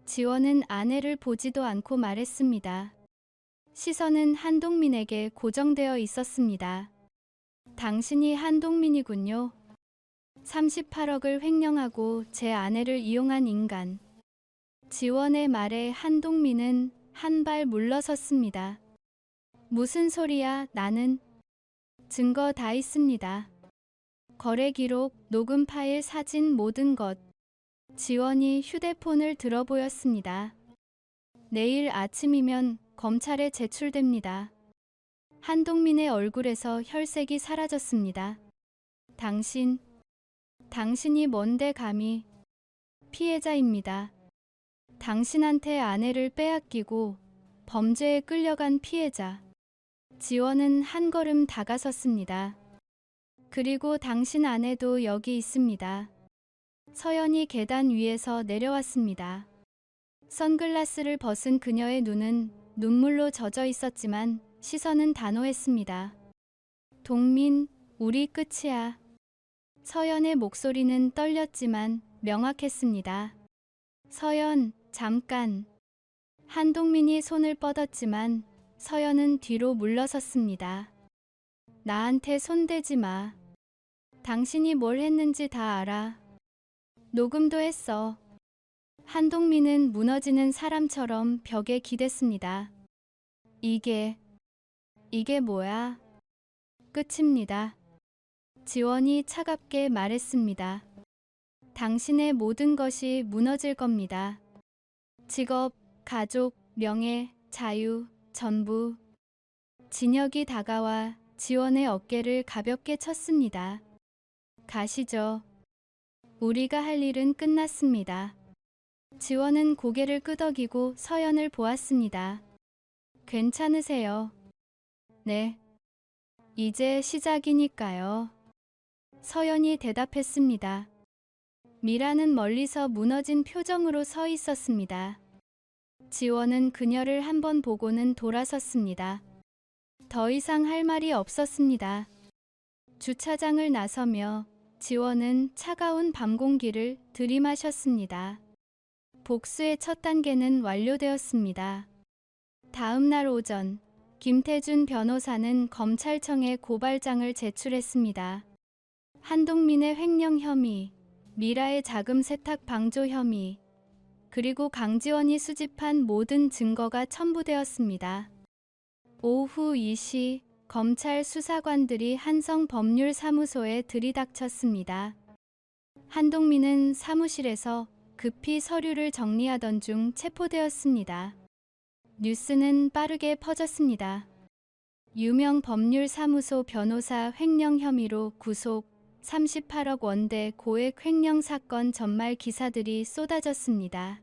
지원은 아내를 보지도 않고 말했습니다. 시선은 한동민에게 고정되어 있었습니다. 당신이 한동민이군요. 38억을 횡령하고 제 아내를 이용한 인간. 지원의 말에 한동민은 한 발 물러섰습니다. 무슨 소리야, 나는. 증거 다 있습니다. 거래 기록, 녹음 파일, 사진, 모든 것. 지원이 휴대폰을 들어 보였습니다. 내일 아침이면 검찰에 제출됩니다. 한동민의 얼굴에서 혈색이 사라졌습니다. 당신이 뭔데 감히. 피해자입니다. 당신한테 아내를 빼앗기고 범죄에 끌려간 피해자. 지원은 한 걸음 다가섰습니다. 그리고 당신 아내도 여기 있습니다. 서연이 계단 위에서 내려왔습니다. 선글라스를 벗은 그녀의 눈은 눈물로 젖어 있었지만 시선은 단호했습니다. 동민, 우리 끝이야. 서연의 목소리는 떨렸지만 명확했습니다. 서연, 잠깐. 한동민이 손을 뻗었지만 서연은 뒤로 물러섰습니다. 나한테 손대지 마. 당신이 뭘 했는지 다 알아. 녹음도 했어. 한동민은 무너지는 사람처럼 벽에 기댔습니다. 이게 뭐야? 끝입니다. 지원이 차갑게 말했습니다. 당신의 모든 것이 무너질 겁니다. 직업, 가족, 명예, 자유, 전부. 진혁이 다가와 지원의 어깨를 가볍게 쳤습니다. 가시죠. 우리가 할 일은 끝났습니다. 지원은 고개를 끄덕이고 서연을 보았습니다. 괜찮으세요? 네. 이제 시작이니까요. 서연이 대답했습니다. 미라는 멀리서 무너진 표정으로 서 있었습니다. 지원은 그녀를 한번 보고는 돌아섰습니다. 더 이상 할 말이 없었습니다. 주차장을 나서며 지원은 차가운 밤 공기를 들이마셨습니다. 복수의 첫 단계는 완료되었습니다. 다음 날 오전, 김태준 변호사는 검찰청에 고발장을 제출했습니다. 한동민의 횡령 혐의, 미라의 자금 세탁 방조 혐의, 그리고 강지원이 수집한 모든 증거가 첨부되었습니다. 오후 2시 검찰 수사관들이 한성법률사무소에 들이닥쳤습니다. 한동민은 사무실에서 급히 서류를 정리하던 중 체포되었습니다. 뉴스는 빠르게 퍼졌습니다. 유명 법률사무소 변호사 횡령 혐의로 구속, 38억 원대 고액 횡령 사건 전말 기사들이 쏟아졌습니다.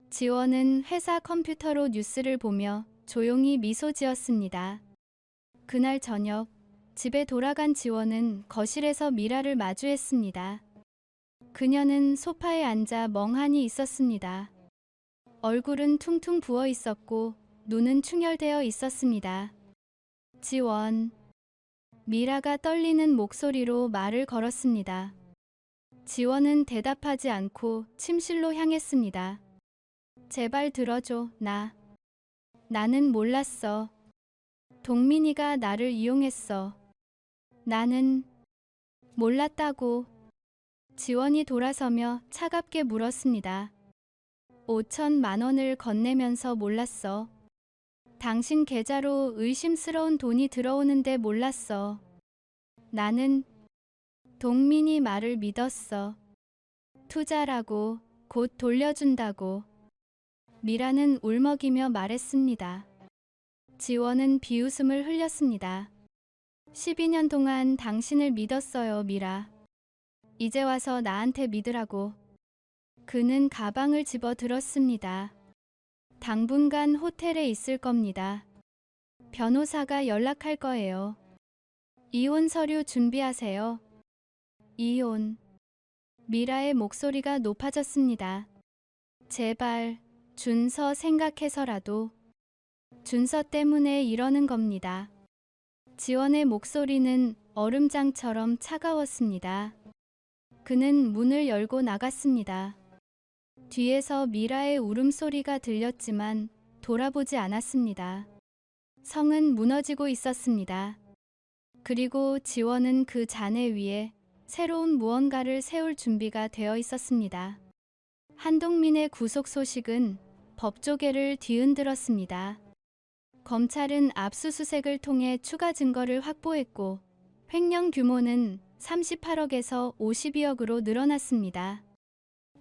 지원은 회사 컴퓨터로 뉴스를 보며 조용히 미소 지었습니다. 그날 저녁, 집에 돌아간 지원은 거실에서 미라를 마주했습니다. 그녀는 소파에 앉아 멍하니 있었습니다. 얼굴은 퉁퉁 부어 있었고 눈은 충혈되어 있었습니다. 지원. 미라가 떨리는 목소리로 말을 걸었습니다. 지원은 대답하지 않고 침실로 향했습니다. 제발 들어줘, 나는 몰랐어. 동민이가 나를 이용했어. 나는 몰랐다고. 지원이 돌아서며 차갑게 물었습니다. 5천만 원을 건네면서 몰랐어. 당신 계좌로 의심스러운 돈이 들어오는데 몰랐어. 나는 동민이 말을 믿었어. 투자라고, 곧 돌려준다고. 미라는 울먹이며 말했습니다. 지원은 비웃음을 흘렸습니다. 12년 동안 당신을 믿었어요, 미라. 이제 와서 나한테 믿으라고. 그는 가방을 집어 들었습니다. 당분간 호텔에 있을 겁니다. 변호사가 연락할 거예요. 이혼 서류 준비하세요. 이혼. 미라의 목소리가 높아졌습니다. 제발, 준서 생각해서라도. 준서 때문에 이러는 겁니다. 지원의 목소리는 얼음장처럼 차가웠습니다. 그는 문을 열고 나갔습니다. 뒤에서 미라의 울음소리가 들렸지만 돌아보지 않았습니다. 성은 무너지고 있었습니다. 그리고 지원은 그 잔해 위에 새로운 무언가를 세울 준비가 되어 있었습니다. 한동민의 구속 소식은 법조계를 뒤흔들었습니다. 검찰은 압수수색을 통해 추가 증거를 확보했고 횡령 규모는 38억에서 52억으로 늘어났습니다.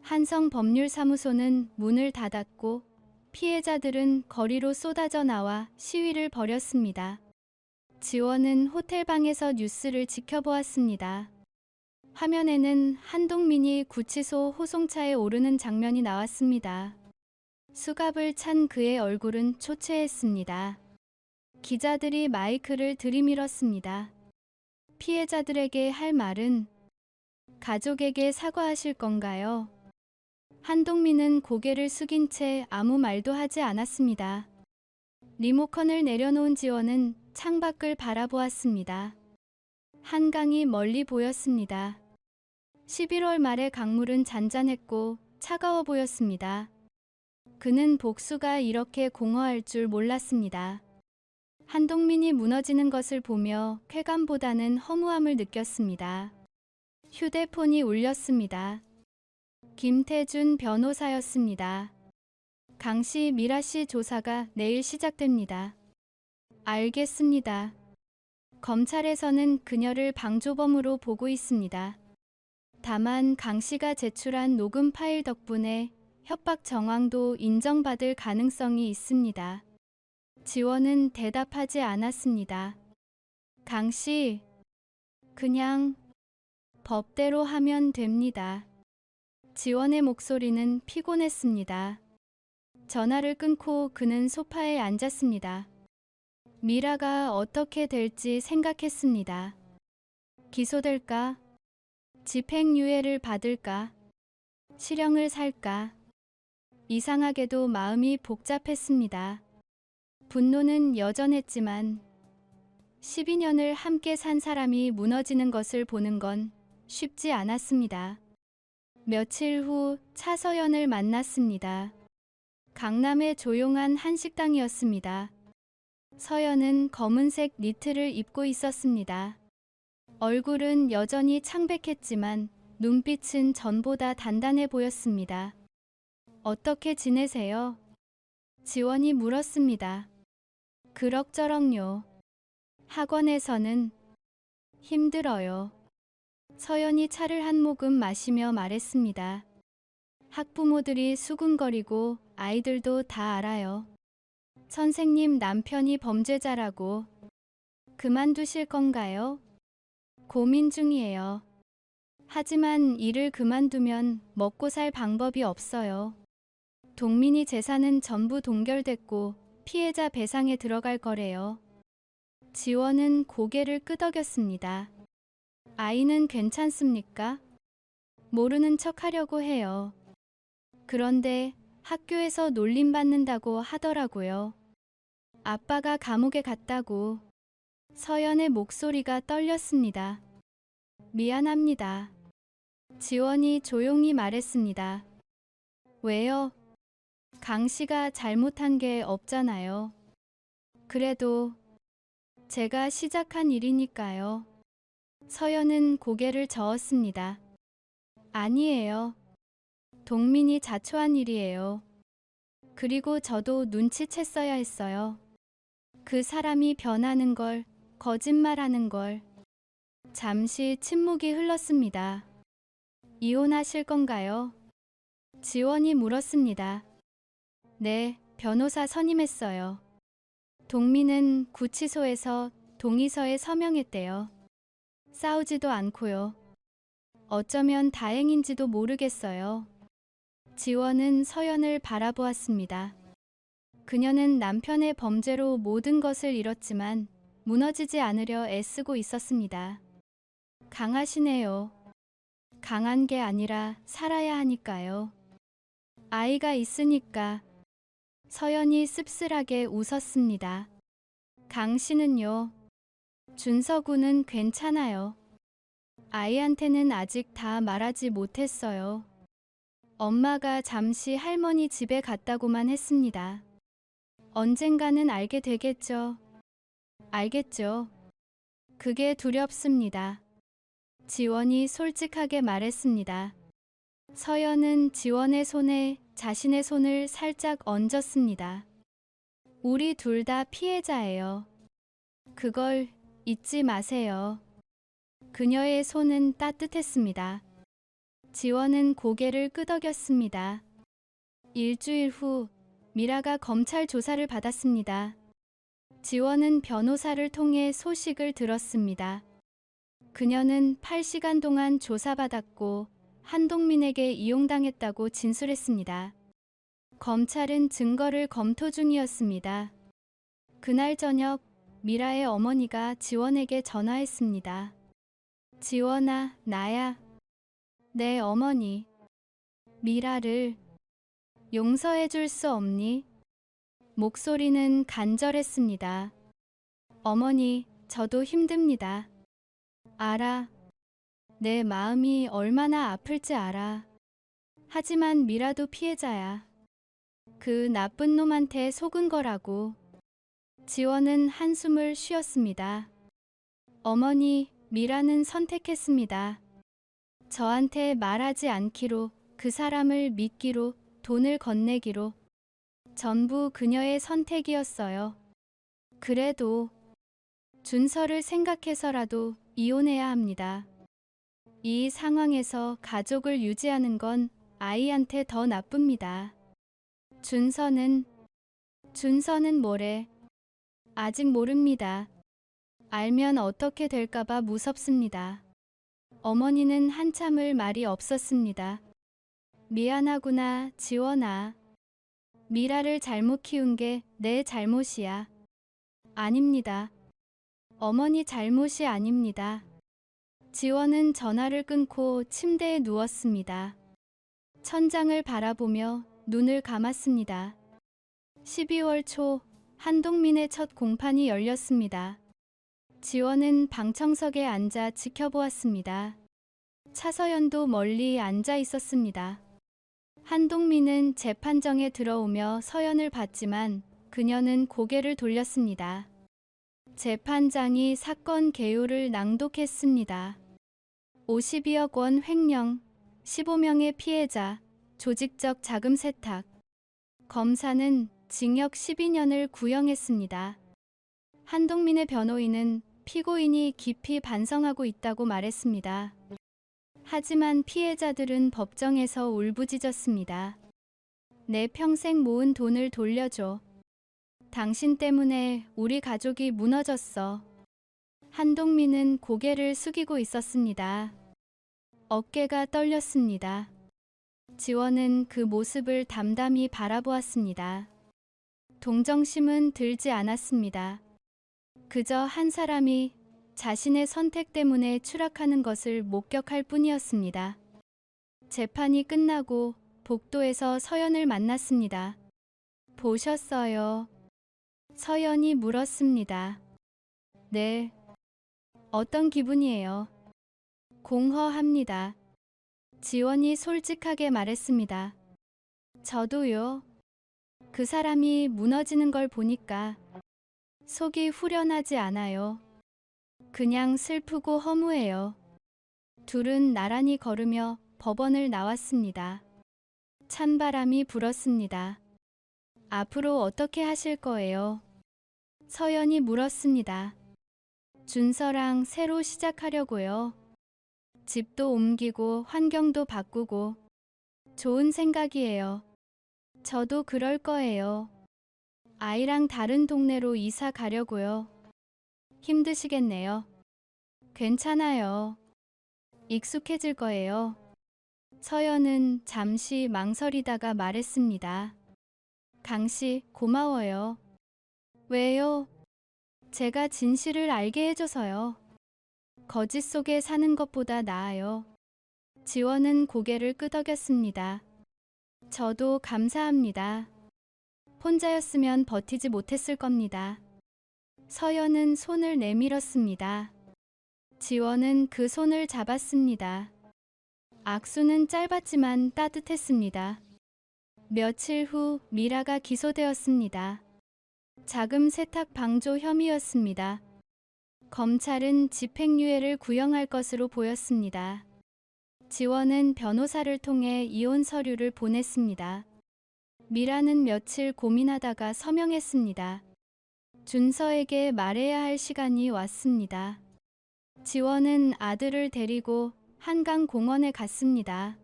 한성법률사무소는 문을 닫았고 피해자들은 거리로 쏟아져 나와 시위를 벌였습니다. 지원은 호텔방에서 뉴스를 지켜보았습니다. 화면에는 한동민이 구치소 호송차에 오르는 장면이 나왔습니다. 수갑을 찬 그의 얼굴은 초췌했습니다. 기자들이 마이크를 들이밀었습니다. 피해자들에게 할 말은 가족에게 사과하실 건가요? 한동민은 고개를 숙인 채 아무 말도 하지 않았습니다. 리모컨을 내려놓은 지원은 창밖을 바라보았습니다. 한강이 멀리 보였습니다. 11월 말의 강물은 잔잔했고 차가워 보였습니다. 그는 복수가 이렇게 공허할 줄 몰랐습니다. 한동민이 무너지는 것을 보며 쾌감보다는 허무함을 느꼈습니다. 휴대폰이 울렸습니다. 김태준 변호사였습니다. 강씨 미라씨 조사가 내일 시작됩니다. 알겠습니다. 검찰에서는 그녀를 방조범으로 보고 있습니다. 다만 강씨가 제출한 녹음 파일 덕분에 협박 정황도 인정받을 가능성이 있습니다. 지원은 대답하지 않았습니다. 강씨, 그냥 법대로 하면 됩니다. 지원의 목소리는 피곤했습니다. 전화를 끊고 그는 소파에 앉았습니다. 미라가 어떻게 될지 생각했습니다. 기소될까? 집행유예를 받을까? 실형을 살까? 이상하게도 마음이 복잡했습니다. 분노는 여전했지만 12년을 함께 산 사람이 무너지는 것을 보는 건 쉽지 않았습니다. 며칠 후 차서연을 만났습니다. 강남의 조용한 한식당이었습니다. 서연은 검은색 니트를 입고 있었습니다. 얼굴은 여전히 창백했지만 눈빛은 전보다 단단해 보였습니다. 어떻게 지내세요? 지원이 물었습니다. 그럭저럭요. 학원에서는 힘들어요. 서연이 차를 한 모금 마시며 말했습니다. 학부모들이 수군거리고 아이들도 다 알아요. 선생님 남편이 범죄자라고. 그만두실 건가요? 고민 중이에요. 하지만 일을 그만두면 먹고 살 방법이 없어요. 동민이 재산은 전부 동결됐고 피해자 배상에 들어갈 거래요. 지원은 고개를 끄덕였습니다. 아이는 괜찮습니까? 모르는 척 하려고 해요. 그런데 학교에서 놀림받는다고 하더라고요. 아빠가 감옥에 갔다고. 서연의 목소리가 떨렸습니다. 미안합니다. 지원이 조용히 말했습니다. 왜요? 강 씨가 잘못한 게 없잖아요. 그래도 제가 시작한 일이니까요. 서연은 고개를 저었습니다. 아니에요. 동민이 자초한 일이에요. 그리고 저도 눈치챘어야 했어요. 그 사람이 변하는 걸, 거짓말하는 걸. 잠시 침묵이 흘렀습니다. 이혼하실 건가요? 지원이 물었습니다. 네, 변호사 선임했어요. 동민은 구치소에서 동의서에 서명했대요. 싸우지도 않고요. 어쩌면 다행인지도 모르겠어요. 지원은 서연을 바라보았습니다. 그녀는 남편의 범죄로 모든 것을 잃었지만 무너지지 않으려 애쓰고 있었습니다. 강하시네요. 강한 게 아니라 살아야 하니까요. 아이가 있으니까. 서연이 씁쓸하게 웃었습니다. 강 씨는요? 준서군은 괜찮아요. 아이한테는 아직 다 말하지 못했어요. 엄마가 잠시 할머니 집에 갔다고만 했습니다. 언젠가는 알게 되겠죠. 알겠죠. 그게 두렵습니다. 지원이 솔직하게 말했습니다. 서연은 지원의 손에 자신의 손을 살짝 얹었습니다. 우리 둘 다 피해자예요. 그걸 잊지 마세요. 그녀의 손은 따뜻했습니다. 지원은 고개를 끄덕였습니다. 일주일 후 미라가 검찰 조사를 받았습니다. 지원은 변호사를 통해 소식을 들었습니다. 그녀는 8시간 동안 조사받았고 한동민에게 이용당했다고 진술했습니다. 검찰은 증거를 검토 중이었습니다. 그날 저녁 미라의 어머니가 지원에게 전화했습니다. 지원아, 나야. 내 어머니. 미라를 용서해 줄 수 없니? 목소리는 간절했습니다. 어머니, 저도 힘듭니다. 알아. 내 마음이 얼마나 아플지 알아. 하지만 미라도 피해자야. 그 나쁜 놈한테 속은 거라고. 지원은 한숨을 쉬었습니다. 어머니, 미라는 선택했습니다. 저한테 말하지 않기로, 그 사람을 믿기로, 돈을 건네기로. 전부 그녀의 선택이었어요. 그래도 준서를 생각해서라도 이혼해야 합니다. 이 상황에서 가족을 유지하는 건 아이한테 더 나쁩니다. 준서는 뭐래? 아직 모릅니다. 알면 어떻게 될까봐 무섭습니다. 어머니는 한참을 말이 없었습니다. 미안하구나, 지원아. 미라를 잘못 키운 게 내 잘못이야. 아닙니다. 어머니 잘못이 아닙니다. 지원은 전화를 끊고 침대에 누웠습니다. 천장을 바라보며 눈을 감았습니다. 12월 초 한동민의 첫 공판이 열렸습니다. 지원은 방청석에 앉아 지켜보았습니다. 차서연도 멀리 앉아 있었습니다. 한동민은 재판정에 들어오며 서연을 봤지만 그녀는 고개를 돌렸습니다. 재판장이 사건 개요를 낭독했습니다. 52억 원 횡령, 15명의 피해자, 조직적 자금 세탁. 검사는 징역 12년을 구형했습니다. 한동민의 변호인은 피고인이 깊이 반성하고 있다고 말했습니다. 하지만 피해자들은 법정에서 울부짖었습니다. 내 평생 모은 돈을 돌려줘. 당신 때문에 우리 가족이 무너졌어. 한동민은 고개를 숙이고 있었습니다. 어깨가 떨렸습니다. 지원은 그 모습을 담담히 바라보았습니다. 동정심은 들지 않았습니다. 그저 한 사람이 자신의 선택 때문에 추락하는 것을 목격할 뿐이었습니다. 재판이 끝나고 복도에서 서연을 만났습니다. 보셨어요? 서연이 물었습니다. 네. 어떤 기분이에요? 공허합니다. 지원이 솔직하게 말했습니다. 저도요. 그 사람이 무너지는 걸 보니까 속이 후련하지 않아요. 그냥 슬프고 허무해요. 둘은 나란히 걸으며 법원을 나왔습니다. 찬바람이 불었습니다. 앞으로 어떻게 하실 거예요? 서연이 물었습니다. 준서랑 새로 시작하려고요. 집도 옮기고 환경도 바꾸고. 좋은 생각이에요. 저도 그럴 거예요. 아이랑 다른 동네로 이사 가려고요. 힘드시겠네요. 괜찮아요. 익숙해질 거예요. 서연은 잠시 망설이다가 말했습니다. 강씨, 고마워요. 왜요? 제가 진실을 알게 해줘서요. 거짓 속에 사는 것보다 나아요. 지원은 고개를 끄덕였습니다. 저도 감사합니다. 혼자였으면 버티지 못했을 겁니다. 서연은 손을 내밀었습니다. 지원은 그 손을 잡았습니다. 악수는 짧았지만 따뜻했습니다. 며칠 후 미라가 기소되었습니다. 자금 세탁 방조 혐의였습니다. 검찰은 집행유예를 구형할 것으로 보였습니다. 지원은 변호사를 통해 이혼 서류를 보냈습니다. 미라는 며칠 고민하다가 서명했습니다. 준서에게 말해야 할 시간이 왔습니다. 지원은 아들을 데리고 한강 공원에 갔습니다.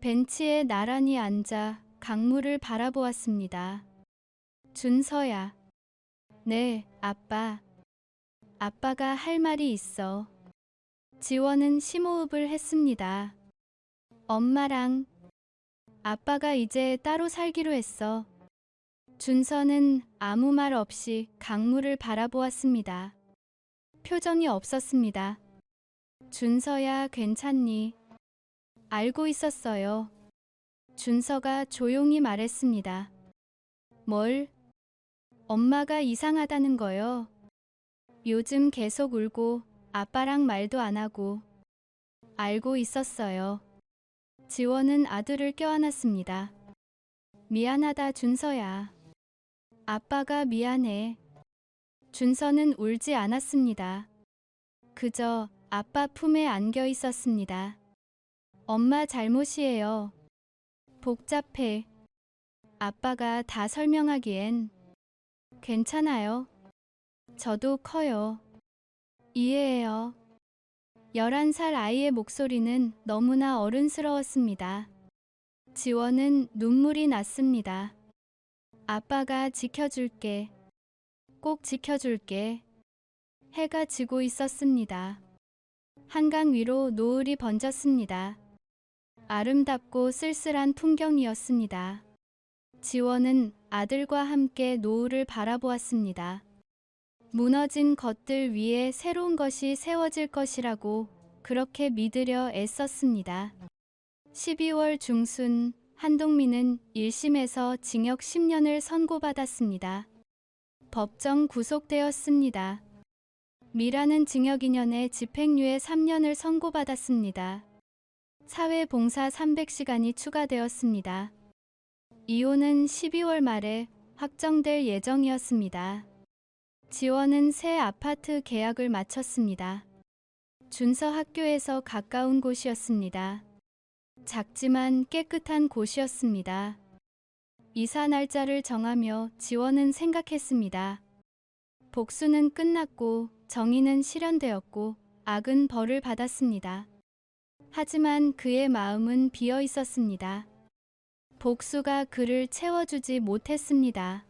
벤치에 나란히 앉아 강물을 바라보았습니다. 준서야. 네, 아빠. 아빠가 할 말이 있어. 지원은 심호흡을 했습니다. 엄마랑 아빠가 이제 따로 살기로 했어. 준서는 아무 말 없이 강물을 바라보았습니다. 표정이 없었습니다. 준서야, 괜찮니? 알고 있었어요. 준서가 조용히 말했습니다. 뭘? 엄마가 이상하다는 거요. 요즘 계속 울고 아빠랑 말도 안 하고. 알고 있었어요. 지원은 아들을 껴안았습니다. 미안하다, 준서야. 아빠가 미안해. 준서는 울지 않았습니다. 그저 아빠 품에 안겨 있었습니다. 엄마 잘못이에요. 복잡해. 아빠가 다 설명하기엔. 괜찮아요. 저도 커요. 이해해요. 11살 아이의 목소리는 너무나 어른스러웠습니다. 지원은 눈물이 났습니다. 아빠가 지켜줄게. 꼭 지켜줄게. 해가 지고 있었습니다. 한강 위로 노을이 번졌습니다. 아름답고 쓸쓸한 풍경이었습니다. 지원은 아들과 함께 노을을 바라보았습니다. 무너진 것들 위에 새로운 것이 세워질 것이라고 그렇게 믿으려 애썼습니다. 12월 중순 한동민은 1심에서 징역 10년을 선고받았습니다. 법정 구속되었습니다. 미라는 징역 2년에 집행유예 3년을 선고받았습니다. 사회봉사 300시간이 추가되었습니다. 이혼은 12월 말에 확정될 예정이었습니다. 지원은 새 아파트 계약을 마쳤습니다. 준서 학교에서 가까운 곳이었습니다. 작지만 깨끗한 곳이었습니다. 이사 날짜를 정하며 지원은 생각했습니다. 복수는 끝났고 정의는 실현되었고 악은 벌을 받았습니다. 하지만 그의 마음은 비어 있었습니다. 복수가 그를 채워주지 못했습니다.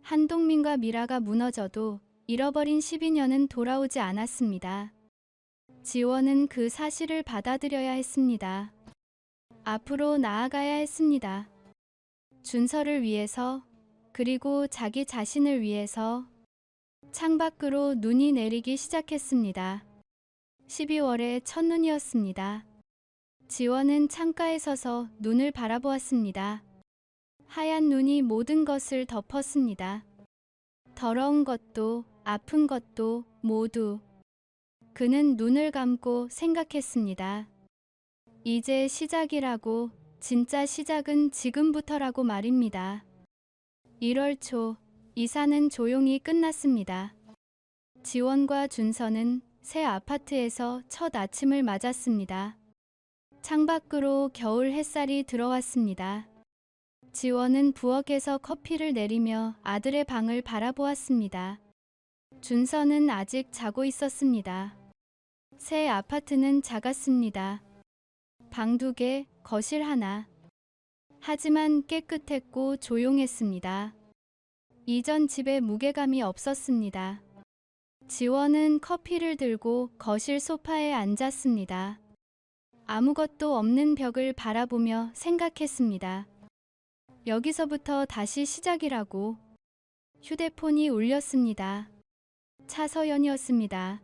한동민과 미라가 무너져도 잃어버린 12년은 돌아오지 않았습니다. 지원은 그 사실을 받아들여야 했습니다. 앞으로 나아가야 했습니다. 준서를 위해서, 그리고 자기 자신을 위해서. 창밖으로 눈이 내리기 시작했습니다. 12월의 첫눈이었습니다. 지원은 창가에 서서 눈을 바라보았습니다. 하얀 눈이 모든 것을 덮었습니다. 더러운 것도 아픈 것도 모두. 그는 눈을 감고 생각했습니다. 이제 시작이라고, 진짜 시작은 지금부터라고 말입니다. 1월 초 이사는 조용히 끝났습니다. 지원과 준서는 새 아파트에서 첫 아침을 맞았습니다. 창밖으로 겨울 햇살이 들어왔습니다. 지원은 부엌에서 커피를 내리며 아들의 방을 바라보았습니다. 준서는 아직 자고 있었습니다. 새 아파트는 작았습니다. 방 2개, 거실 하나. 하지만 깨끗했고 조용했습니다. 이전 집에 무게감이 없었습니다. 지원은 커피를 들고 거실 소파에 앉았습니다. 아무것도 없는 벽을 바라보며 생각했습니다. 여기서부터 다시 시작이라고. 휴대폰이 울렸습니다. 차서연이었습니다.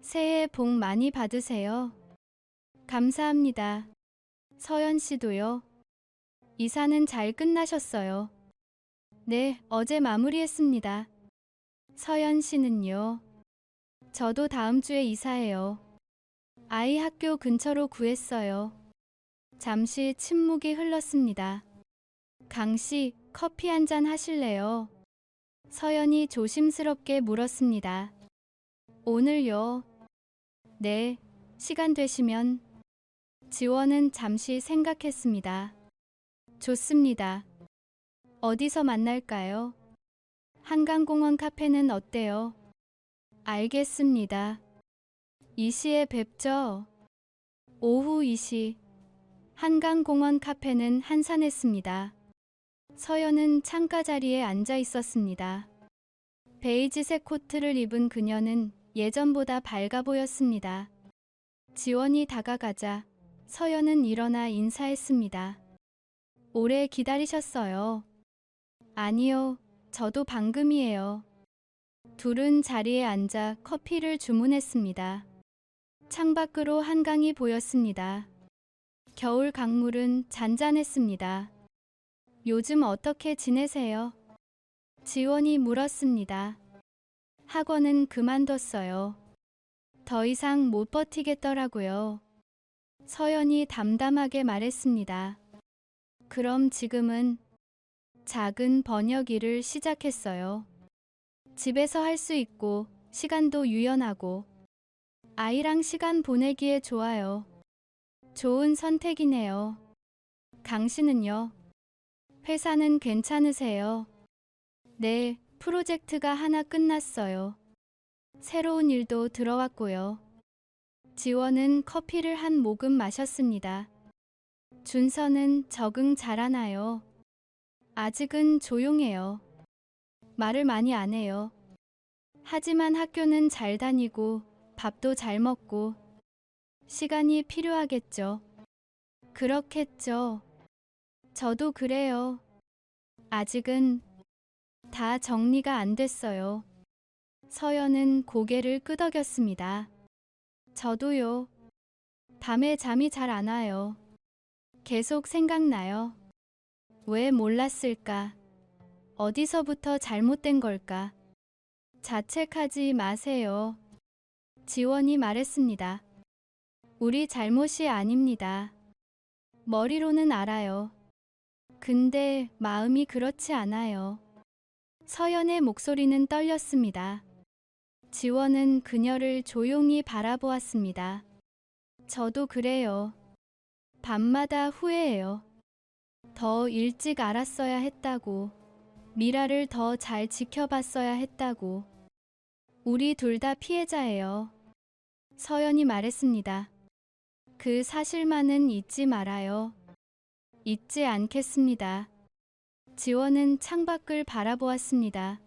새해 복 많이 받으세요. 감사합니다. 서연 씨도요. 이사는 잘 끝나셨어요. 네, 어제 마무리했습니다. 서연 씨는요? 저도 다음 주에 이사해요. 아이 학교 근처로 구했어요. 잠시 침묵이 흘렀습니다. 강 씨, 커피 한 잔 하실래요? 서연이 조심스럽게 물었습니다. 오늘요? 네, 시간 되시면. 지원은 잠시 생각했습니다. 좋습니다. 어디서 만날까요? 한강공원 카페는 어때요? 알겠습니다. 2시에 뵙죠. 오후 2시. 한강공원 카페는 한산했습니다. 서연은 창가 자리에 앉아 있었습니다. 베이지색 코트를 입은 그녀는 예전보다 밝아 보였습니다. 지원이 다가가자 서연은 일어나 인사했습니다. 오래 기다리셨어요. 아니요, 저도 방금이에요. 둘은 자리에 앉아 커피를 주문했습니다. 창밖으로 한강이 보였습니다. 겨울 강물은 잔잔했습니다. 요즘 어떻게 지내세요? 지원이 물었습니다. 학원은 그만뒀어요. 더 이상 못 버티겠더라고요. 서연이 담담하게 말했습니다. 그럼 지금은 작은 번역 일을 시작했어요. 집에서 할 수 있고 시간도 유연하고 아이랑 시간 보내기에 좋아요. 좋은 선택이네요. 강 씨는요? 회사는 괜찮으세요? 네, 프로젝트가 하나 끝났어요. 새로운 일도 들어왔고요. 지원은 커피를 한 모금 마셨습니다. 준서는 적응 잘하나요? 아직은 조용해요. 말을 많이 안 해요. 하지만 학교는 잘 다니고 밥도 잘 먹고 시간이 필요하겠죠. 그렇겠죠. 저도 그래요. 아직은 다 정리가 안 됐어요. 서연은 고개를 끄덕였습니다. 저도요. 밤에 잠이 잘 안 와요. 계속 생각나요. 왜 몰랐을까? 어디서부터 잘못된 걸까? 자책하지 마세요. 지원이 말했습니다. 우리 잘못이 아닙니다. 머리로는 알아요. 근데 마음이 그렇지 않아요. 서연의 목소리는 떨렸습니다. 지원은 그녀를 조용히 바라보았습니다. 저도 그래요. 밤마다 후회해요. 더 일찍 알았어야 했다고. 미라를 더 잘 지켜봤어야 했다고. 우리 둘 다 피해자예요. 서연이 말했습니다. 그 사실만은 잊지 말아요. 잊지 않겠습니다. 지원은 창밖을 바라보았습니다.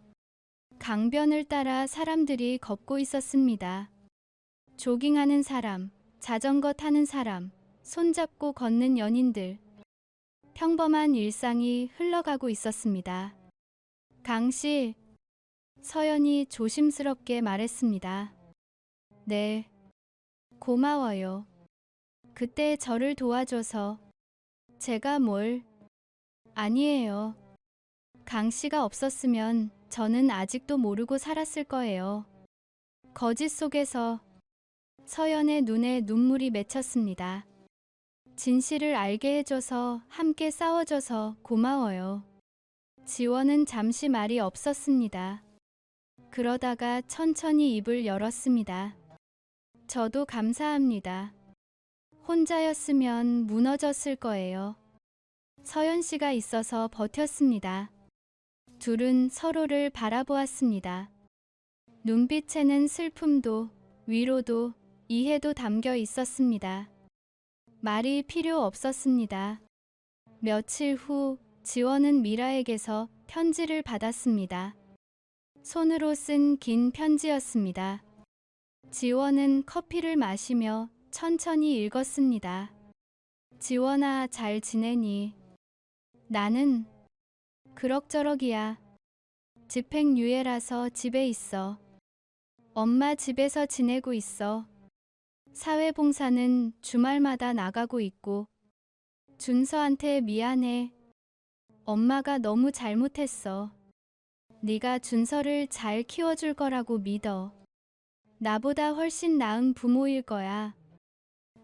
강변을 따라 사람들이 걷고 있었습니다. 조깅하는 사람, 자전거 타는 사람, 손잡고 걷는 연인들. 평범한 일상이 흘러가고 있었습니다. 강 씨, 서연이 조심스럽게 말했습니다. 네, 고마워요. 그때 저를 도와줘서. 제가 뭘? 아니에요. 강 씨가 없었으면 저는 아직도 모르고 살았을 거예요. 거짓 속에서. 서연의 눈에 눈물이 맺혔습니다. 진실을 알게 해줘서, 함께 싸워줘서 고마워요. 지원은 잠시 말이 없었습니다. 그러다가 천천히 입을 열었습니다. 저도 감사합니다. 혼자였으면 무너졌을 거예요. 서연 씨가 있어서 버텼습니다. 둘은 서로를 바라보았습니다. 눈빛에는 슬픔도, 위로도, 이해도 담겨 있었습니다. 말이 필요 없었습니다. 며칠 후 지원은 미라에게서 편지를 받았습니다. 손으로 쓴 긴 편지였습니다. 지원은 커피를 마시며 천천히 읽었습니다. 지원아, 잘 지내니? 나는 그럭저럭이야. 집행유예라서 집에 있어. 엄마 집에서 지내고 있어. 사회봉사는 주말마다 나가고 있고. 준서한테 미안해. 엄마가 너무 잘못했어. 네가 준서를 잘 키워줄 거라고 믿어. 나보다 훨씬 나은 부모일 거야.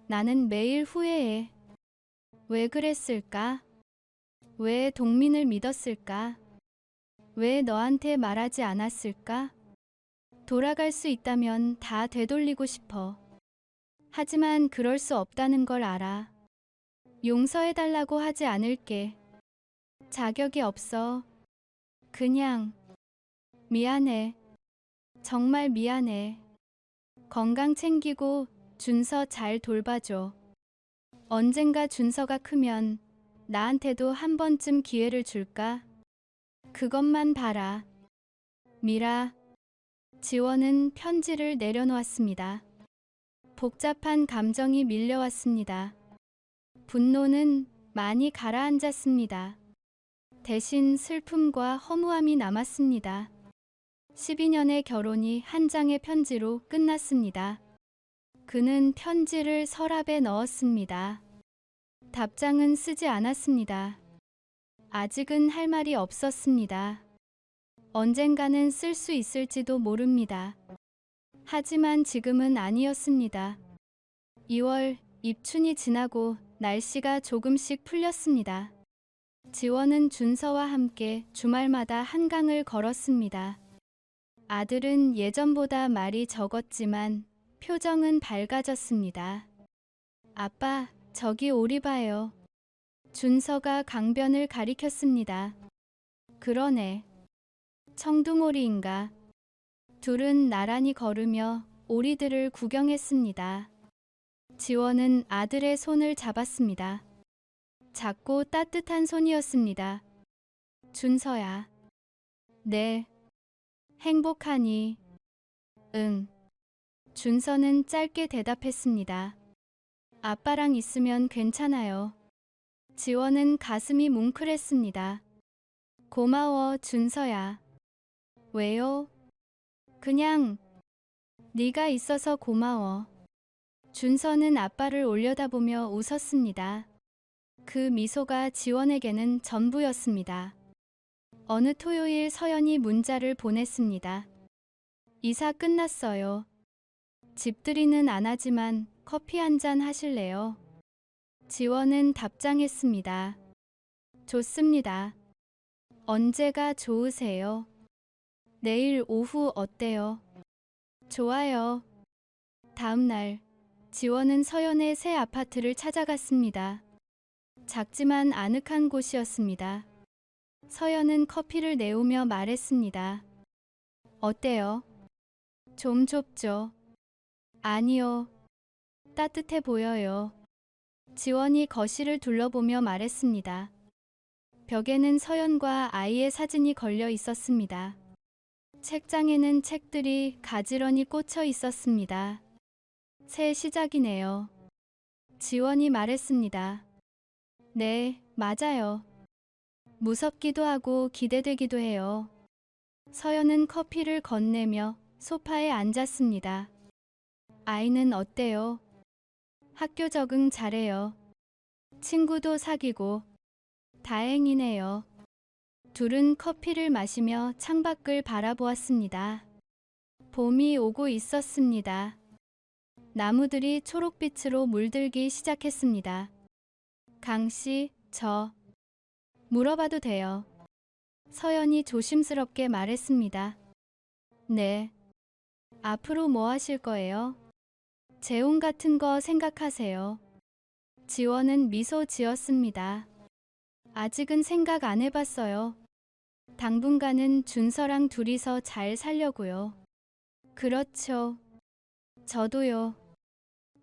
나는 매일 후회해. 왜 그랬을까? 왜 동민을 믿었을까? 왜 너한테 말하지 않았을까? 돌아갈 수 있다면 다 되돌리고 싶어. 하지만 그럴 수 없다는 걸 알아. 용서해달라고 하지 않을게. 자격이 없어. 그냥 미안해. 정말 미안해. 건강 챙기고 준서 잘 돌봐줘. 언젠가 준서가 크면 나한테도 한 번쯤 기회를 줄까? 그것만 바라. 미라. 지원은 편지를 내려놓았습니다. 복잡한 감정이 밀려왔습니다. 분노는 많이 가라앉았습니다. 대신 슬픔과 허무함이 남았습니다. 12년의 결혼이 한 장의 편지로 끝났습니다. 그는 편지를 서랍에 넣었습니다. 답장은 쓰지 않았습니다. 아직은 할 말이 없었습니다. 언젠가는 쓸 수 있을지도 모릅니다. 하지만 지금은 아니었습니다. 2월, 입춘이 지나고 날씨가 조금씩 풀렸습니다. 지원은 준서와 함께 주말마다 한강을 걸었습니다. 아들은 예전보다 말이 적었지만 표정은 밝아졌습니다. 아빠, 저기 오리 봐요. 준서가 강변을 가리켰습니다. 그러네. 청둥오리인가. 둘은 나란히 걸으며 오리들을 구경했습니다. 지원은 아들의 손을 잡았습니다. 작고 따뜻한 손이었습니다. 준서야. 네. 행복하니? 응. 준서는 짧게 대답했습니다. 아빠랑 있으면 괜찮아요. 지원은 가슴이 뭉클했습니다. 고마워, 준서야. 왜요? 그냥 네가 있어서 고마워. 준서는 아빠를 올려다보며 웃었습니다. 그 미소가 지원에게는 전부였습니다. 어느 토요일 서연이 문자를 보냈습니다. 이사 끝났어요. 집들이는 안 하지만 커피 한 잔 하실래요? 지원은 답장했습니다. 좋습니다. 언제가 좋으세요? 내일 오후 어때요? 좋아요. 다음 날, 지원은 서연의 새 아파트를 찾아갔습니다. 작지만 아늑한 곳이었습니다. 서연은 커피를 내오며 말했습니다. 어때요? 좀 좁죠? 아니요. 따뜻해 보여요. 지원이 거실을 둘러보며 말했습니다. 벽에는 서연과 아이의 사진이 걸려 있었습니다. 책장에는 책들이 가지런히 꽂혀 있었습니다. 새 시작이네요. 지원이 말했습니다. 네, 맞아요. 무섭기도 하고 기대되기도 해요. 서연은 커피를 건네며 소파에 앉았습니다. 아이는 어때요? 학교 적응 잘해요. 친구도 사귀고. 다행이네요. 둘은 커피를 마시며 창밖을 바라보았습니다. 봄이 오고 있었습니다. 나무들이 초록빛으로 물들기 시작했습니다. 강씨, 저 물어봐도 돼요. 서연이 조심스럽게 말했습니다. 네. 앞으로 뭐 하실 거예요? 재혼 같은 거 생각하세요? 지원은 미소 지었습니다. 아직은 생각 안 해봤어요. 당분간은 준서랑 둘이서 잘 살려고요. 그렇죠. 저도요.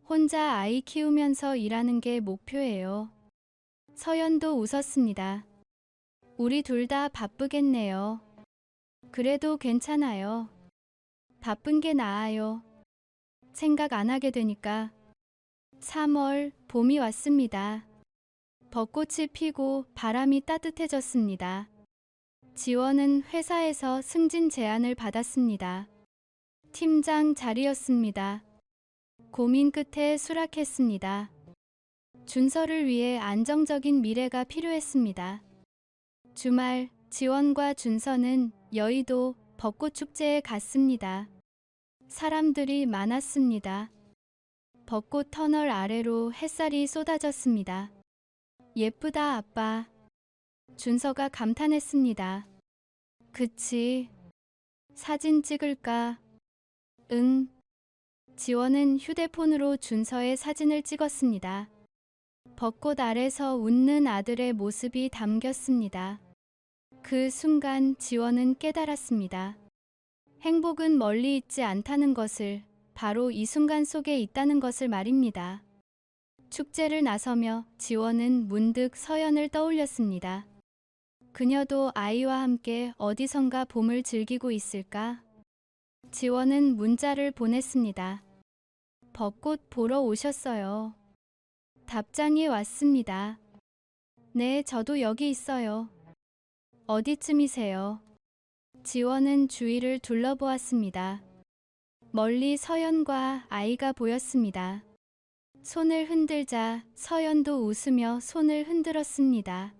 혼자 아이 키우면서 일하는 게 목표예요. 서연도 웃었습니다. 우리 둘 다 바쁘겠네요. 그래도 괜찮아요. 바쁜 게 나아요. 생각 안 하게 되니까. 3월, 봄이 왔습니다. 벚꽃이 피고 바람이 따뜻해졌습니다. 지원은 회사에서 승진 제안을 받았습니다. 팀장 자리였습니다. 고민 끝에 수락했습니다. 준서를 위해 안정적인 미래가 필요했습니다. 주말, 지원과 준서는 여의도 벚꽃축제에 갔습니다. 사람들이 많았습니다. 벚꽃 터널 아래로 햇살이 쏟아졌습니다. 예쁘다, 아빠. 준서가 감탄했습니다. 그치. 사진 찍을까? 응. 지원은 휴대폰으로 준서의 사진을 찍었습니다. 벚꽃 아래서 웃는 아들의 모습이 담겼습니다. 그 순간 지원은 깨달았습니다. 행복은 멀리 있지 않다는 것을, 바로 이 순간 속에 있다는 것을 말입니다. 축제를 나서며 지원은 문득 서연을 떠올렸습니다. 그녀도 아이와 함께 어디선가 봄을 즐기고 있을까? 지원은 문자를 보냈습니다. 벚꽃 보러 오셨어요. 답장이 왔습니다. 네, 저도 여기 있어요. 어디쯤이세요? 지원은 주위를 둘러보았습니다. 멀리 서연과 아이가 보였습니다. 손을 흔들자 서연도 웃으며 손을 흔들었습니다.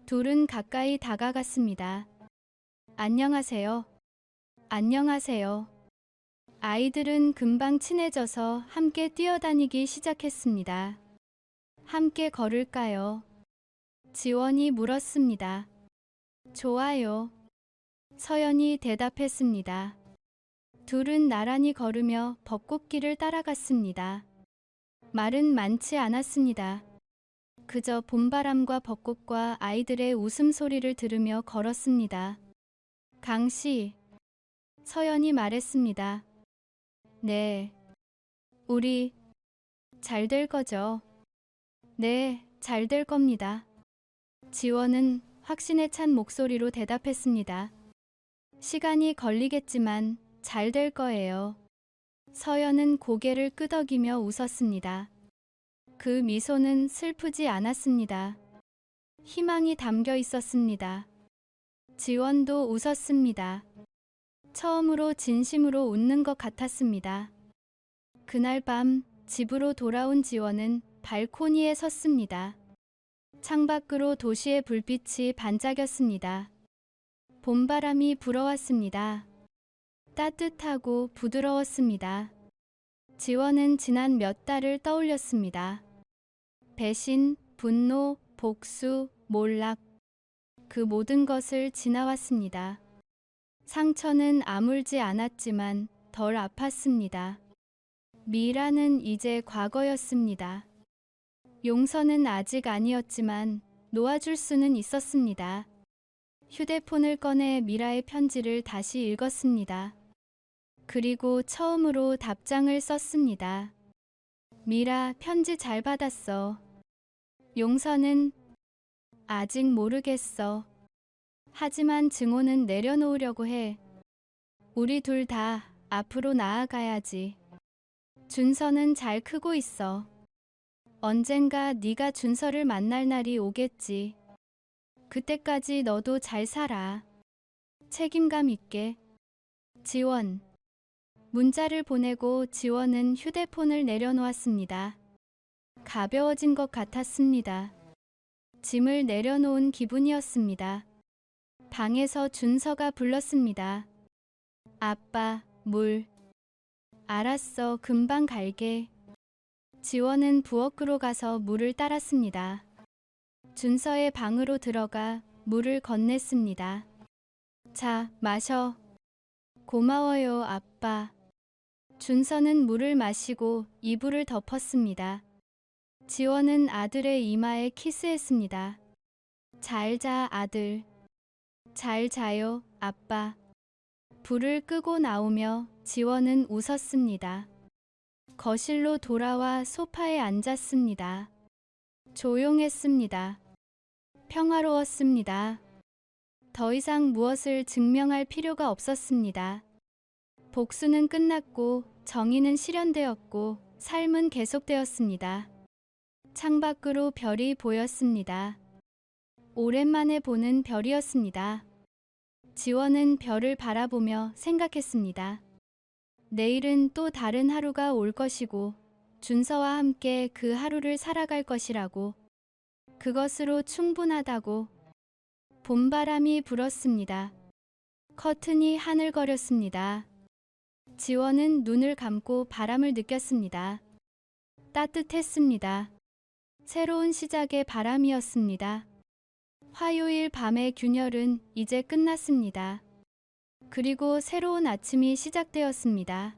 둘은 가까이 다가갔습니다. 안녕하세요. 안녕하세요. 아이들은 금방 친해져서 함께 뛰어다니기 시작했습니다. 함께 걸을까요? 지원이 물었습니다. 좋아요. 서연이 대답했습니다. 둘은 나란히 걸으며 벚꽃길을 따라갔습니다. 말은 많지 않았습니다. 그저 봄바람과 벚꽃과 아이들의 웃음소리를 들으며 걸었습니다. 강씨, 서연이 말했습니다. 네. 우리 잘 될 거죠? 네, 잘 될 겁니다. 지원은 확신에 찬 목소리로 대답했습니다. 시간이 걸리겠지만 잘 될 거예요. 서연은 고개를 끄덕이며 웃었습니다. 그 미소는 슬프지 않았습니다. 희망이 담겨 있었습니다. 지원도 웃었습니다. 처음으로 진심으로 웃는 것 같았습니다. 그날 밤 집으로 돌아온 지원은 발코니에 섰습니다. 창밖으로 도시의 불빛이 반짝였습니다. 봄바람이 불어왔습니다. 따뜻하고 부드러웠습니다. 지원은 지난 몇 달을 떠올렸습니다. 배신, 분노, 복수, 몰락, 그 모든 것을 지나왔습니다. 상처는 아물지 않았지만 덜 아팠습니다. 미라는 이제 과거였습니다. 용서는 아직 아니었지만 놓아줄 수는 있었습니다. 휴대폰을 꺼내 미라의 편지를 다시 읽었습니다. 그리고 처음으로 답장을 썼습니다. 미라, 편지 잘 받았어. 용서는 아직 모르겠어. 하지만 증오는 내려놓으려고 해. 우리 둘 다 앞으로 나아가야지. 준서는 잘 크고 있어. 언젠가 네가 준서를 만날 날이 오겠지. 그때까지 너도 잘 살아. 책임감 있게. 지원. 문자를 보내고 지원은 휴대폰을 내려놓았습니다. 가벼워진 것 같았습니다. 짐을 내려놓은 기분이었습니다. 방에서 준서가 불렀습니다. 아빠, 물. 알았어, 금방 갈게. 지원은 부엌으로 가서 물을 따랐습니다. 준서의 방으로 들어가 물을 건넸습니다. 자, 마셔. 고마워요, 아빠. 준서는 물을 마시고 이불을 덮었습니다. 지원은 아들의 이마에 키스했습니다. 잘 자, 아들. 잘 자요, 아빠. 불을 끄고 나오며 지원은 웃었습니다. 거실로 돌아와 소파에 앉았습니다. 조용했습니다. 평화로웠습니다. 더 이상 무엇을 증명할 필요가 없었습니다. 복수는 끝났고 정의는 실현되었고 삶은 계속되었습니다. 창밖으로 별이 보였습니다. 오랜만에 보는 별이었습니다. 지원은 별을 바라보며 생각했습니다. 내일은 또 다른 하루가 올 것이고 준서와 함께 그 하루를 살아갈 것이라고. 그것으로 충분하다고. 봄바람이 불었습니다. 커튼이 하늘거렸습니다. 지원은 눈을 감고 바람을 느꼈습니다. 따뜻했습니다. 새로운 시작의 바람이었습니다. 화요일 밤의 균열은 이제 끝났습니다. 그리고 새로운 아침이 시작되었습니다.